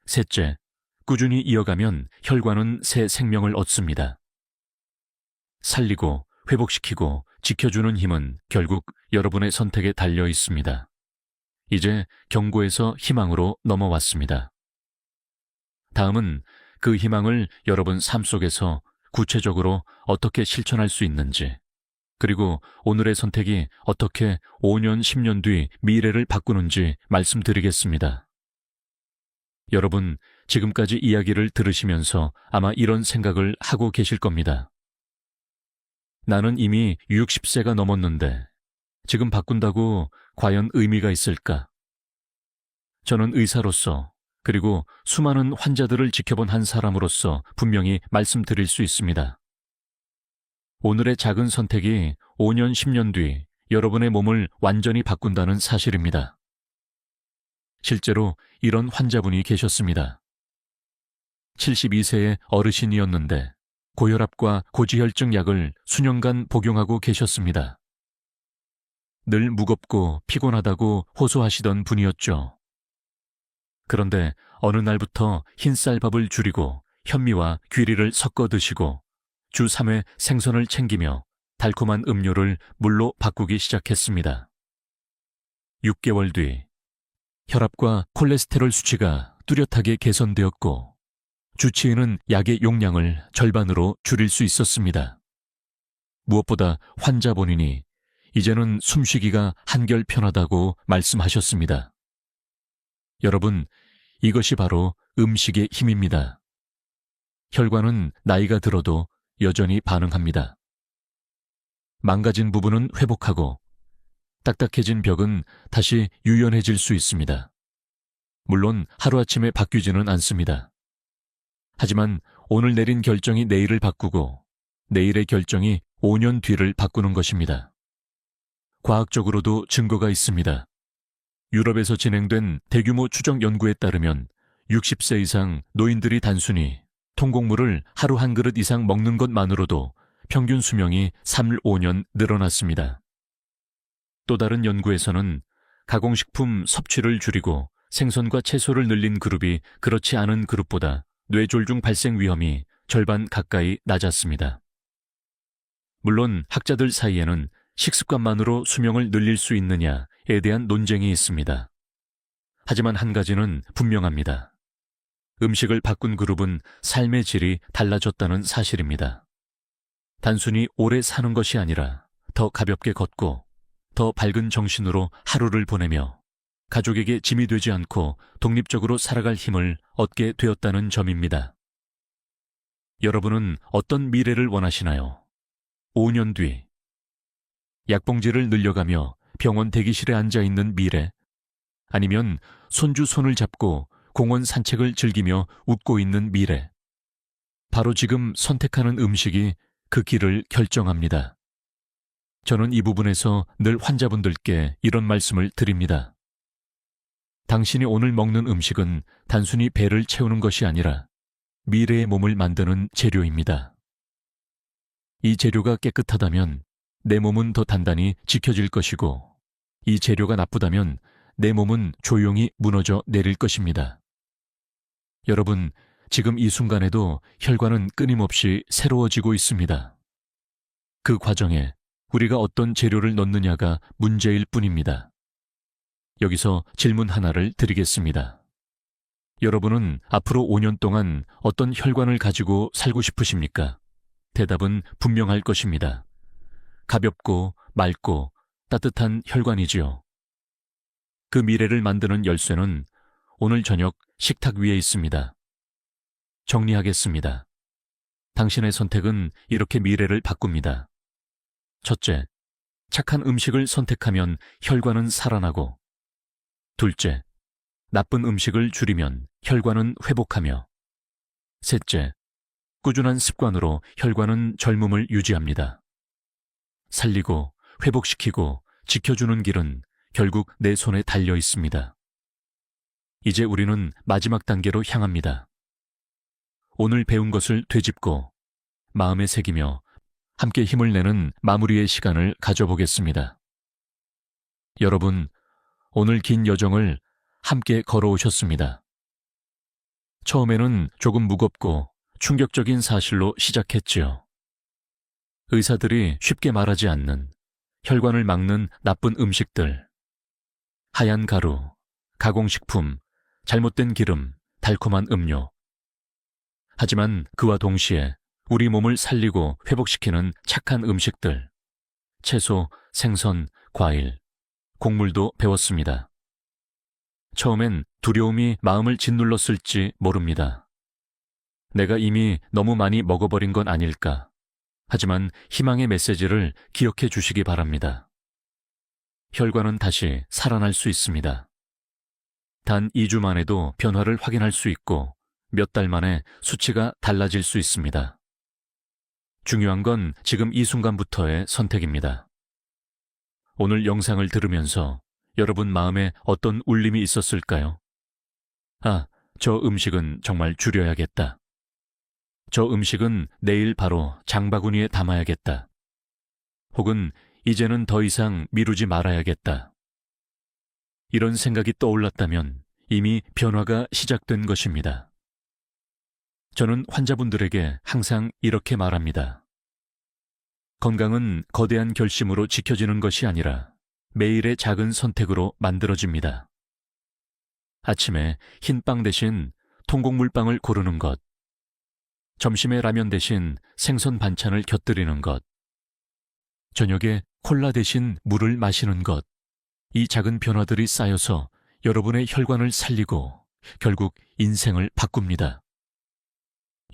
셋째, 꾸준히 이어가면 혈관은 새 생명을 얻습니다. 살리고 회복시키고 지켜주는 힘은 결국 여러분의 선택에 달려 있습니다. 이제 경고에서 희망으로 넘어왔습니다. 다음은 그 희망을 여러분 삶 속에서 구체적으로 어떻게 실천할 수 있는지, 그리고 오늘의 선택이 어떻게 5년, 10년 뒤 미래를 바꾸는지 말씀드리겠습니다. 여러분, 지금까지 이야기를 들으시면서 아마 이런 생각을 하고 계실 겁니다. 나는 이미 60세가 넘었는데 지금 바꾼다고 과연 의미가 있을까? 저는 의사로서, 그리고 수많은 환자들을 지켜본 한 사람으로서 분명히 말씀드릴 수 있습니다. 오늘의 작은 선택이 5년, 10년 뒤 여러분의 몸을 완전히 바꾼다는 사실입니다. 실제로 이런 환자분이 계셨습니다. 72세의 어르신이었는데 고혈압과 고지혈증 약을 수년간 복용하고 계셨습니다. 늘 무겁고 피곤하다고 호소하시던 분이었죠. 그런데 어느 날부터 흰쌀밥을 줄이고 현미와 귀리를 섞어 드시고 주 3회 생선을 챙기며 달콤한 음료를 물로 바꾸기 시작했습니다. 6개월 뒤 혈압과 콜레스테롤 수치가 뚜렷하게 개선되었고 주치의는 약의 용량을 절반으로 줄일 수 있었습니다. 무엇보다 환자 본인이 이제는 숨쉬기가 한결 편하다고 말씀하셨습니다. 여러분, 이것이 바로 음식의 힘입니다. 혈관은 나이가 들어도 여전히 반응합니다. 망가진 부분은 회복하고 딱딱해진 벽은 다시 유연해질 수 있습니다. 물론 하루아침에 바뀌지는 않습니다. 하지만 오늘 내린 결정이 내일을 바꾸고 내일의 결정이 5년 뒤를 바꾸는 것입니다. 과학적으로도 증거가 있습니다. 유럽에서 진행된 대규모 추적 연구에 따르면 60세 이상 노인들이 단순히 통곡물을 하루 한 그릇 이상 먹는 것만으로도 평균 수명이 3-5년 늘어났습니다. 또 다른 연구에서는 가공식품 섭취를 줄이고 생선과 채소를 늘린 그룹이 그렇지 않은 그룹보다 뇌졸중 발생 위험이 절반 가까이 낮았습니다. 물론 학자들 사이에는 식습관만으로 수명을 늘릴 수 있느냐에 대한 논쟁이 있습니다. 하지만 한 가지는 분명합니다. 음식을 바꾼 그룹은 삶의 질이 달라졌다는 사실입니다. 단순히 오래 사는 것이 아니라 더 가볍게 걷고 더 밝은 정신으로 하루를 보내며 가족에게 짐이 되지 않고 독립적으로 살아갈 힘을 얻게 되었다는 점입니다. 여러분은 어떤 미래를 원하시나요? 5년 뒤 약봉지를 늘려가며 병원 대기실에 앉아있는 미래, 아니면 손주 손을 잡고 공원 산책을 즐기며 웃고 있는 미래. 바로 지금 선택하는 음식이 그 길을 결정합니다. 저는 이 부분에서 늘 환자분들께 이런 말씀을 드립니다. 당신이 오늘 먹는 음식은 단순히 배를 채우는 것이 아니라 미래의 몸을 만드는 재료입니다. 이 재료가 깨끗하다면 내 몸은 더 단단히 지켜질 것이고, 이 재료가 나쁘다면 내 몸은 조용히 무너져 내릴 것입니다. 여러분, 지금 이 순간에도 혈관은 끊임없이 새로워지고 있습니다. 그 과정에 우리가 어떤 재료를 넣느냐가 문제일 뿐입니다. 여기서 질문 하나를 드리겠습니다. 여러분은 앞으로 5년 동안 어떤 혈관을 가지고 살고 싶으십니까? 대답은 분명할 것입니다. 가볍고 맑고 따뜻한 혈관이지요. 그 미래를 만드는 열쇠는 오늘 저녁 식탁 위에 있습니다. 정리하겠습니다. 당신의 선택은 이렇게 미래를 바꿉니다. 첫째, 착한 음식을 선택하면 혈관은 살아나고, 둘째, 나쁜 음식을 줄이면 혈관은 회복하며, 셋째, 꾸준한 습관으로 혈관은 젊음을 유지합니다. 살리고 회복시키고 지켜주는 길은 결국 내 손에 달려 있습니다. 이제 우리는 마지막 단계로 향합니다. 오늘 배운 것을 되짚고 마음에 새기며 함께 힘을 내는 마무리의 시간을 가져보겠습니다. 여러분, 오늘 긴 여정을 함께 걸어오셨습니다. 처음에는 조금 무겁고 충격적인 사실로 시작했지요. 의사들이 쉽게 말하지 않는 혈관을 막는 나쁜 음식들, 하얀 가루, 가공식품, 잘못된 기름, 달콤한 음료. 하지만 그와 동시에 우리 몸을 살리고 회복시키는 착한 음식들, 채소, 생선, 과일, 곡물도 배웠습니다. 처음엔 두려움이 마음을 짓눌렀을지 모릅니다. 내가 이미 너무 많이 먹어버린 건 아닐까. 하지만 희망의 메시지를 기억해 주시기 바랍니다. 혈관은 다시 살아날 수 있습니다. 단 2주 만에도 변화를 확인할 수 있고 몇 달 만에 수치가 달라질 수 있습니다. 중요한 건 지금 이 순간부터의 선택입니다. 오늘 영상을 들으면서 여러분 마음에 어떤 울림이 있었을까요? 아, 저 음식은 정말 줄여야겠다. 저 음식은 내일 바로 장바구니에 담아야겠다. 혹은 이제는 더 이상 미루지 말아야겠다. 이런 생각이 떠올랐다면 이미 변화가 시작된 것입니다. 저는 환자분들에게 항상 이렇게 말합니다. 건강은 거대한 결심으로 지켜지는 것이 아니라 매일의 작은 선택으로 만들어집니다. 아침에 흰빵 대신 통곡물빵을 고르는 것, 점심에 라면 대신 생선 반찬을 곁들이는 것, 저녁에 콜라 대신 물을 마시는 것, 이 작은 변화들이 쌓여서 여러분의 혈관을 살리고 결국 인생을 바꿉니다.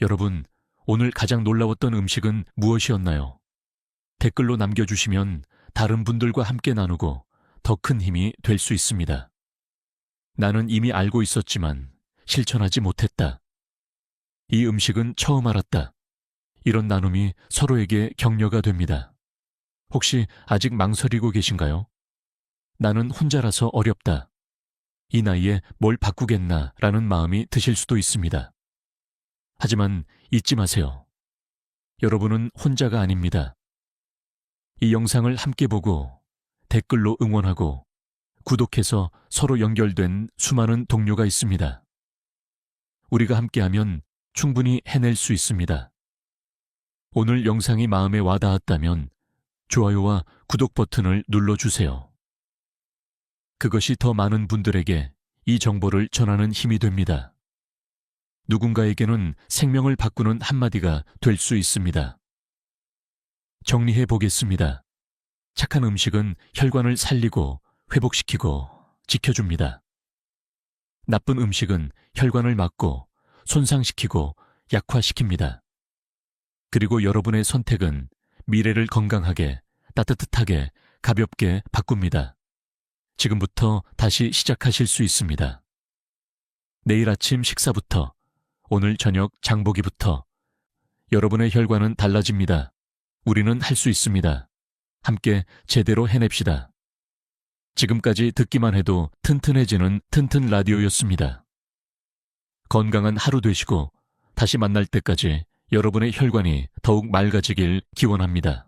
여러분, 오늘 가장 놀라웠던 음식은 무엇이었나요? 댓글로 남겨주시면 다른 분들과 함께 나누고 더 큰 힘이 될 수 있습니다. 나는 이미 알고 있었지만 실천하지 못했다. 이 음식은 처음 알았다. 이런 나눔이 서로에게 격려가 됩니다. 혹시 아직 망설이고 계신가요? 나는 혼자라서 어렵다. 이 나이에 뭘 바꾸겠나 라는 마음이 드실 수도 있습니다. 하지만 잊지 마세요. 여러분은 혼자가 아닙니다. 이 영상을 함께 보고 댓글로 응원하고 구독해서 서로 연결된 수많은 동료가 있습니다. 우리가 함께하면 충분히 해낼 수 있습니다. 오늘 영상이 마음에 와닿았다면 좋아요와 구독 버튼을 눌러주세요. 그것이 더 많은 분들에게 이 정보를 전하는 힘이 됩니다. 누군가에게는 생명을 바꾸는 한마디가 될 수 있습니다. 정리해 보겠습니다. 착한 음식은 혈관을 살리고 회복시키고 지켜줍니다. 나쁜 음식은 혈관을 막고 손상시키고 약화시킵니다. 그리고 여러분의 선택은 미래를 건강하게, 따뜻하게, 가볍게 바꿉니다. 지금부터 다시 시작하실 수 있습니다. 내일 아침 식사부터, 오늘 저녁 장보기부터 여러분의 혈관은 달라집니다. 우리는 할 수 있습니다. 함께 제대로 해냅시다. 지금까지 듣기만 해도 튼튼해지는 튼튼 라디오였습니다. 건강한 하루 되시고 다시 만날 때까지 여러분의 혈관이 더욱 맑아지길 기원합니다.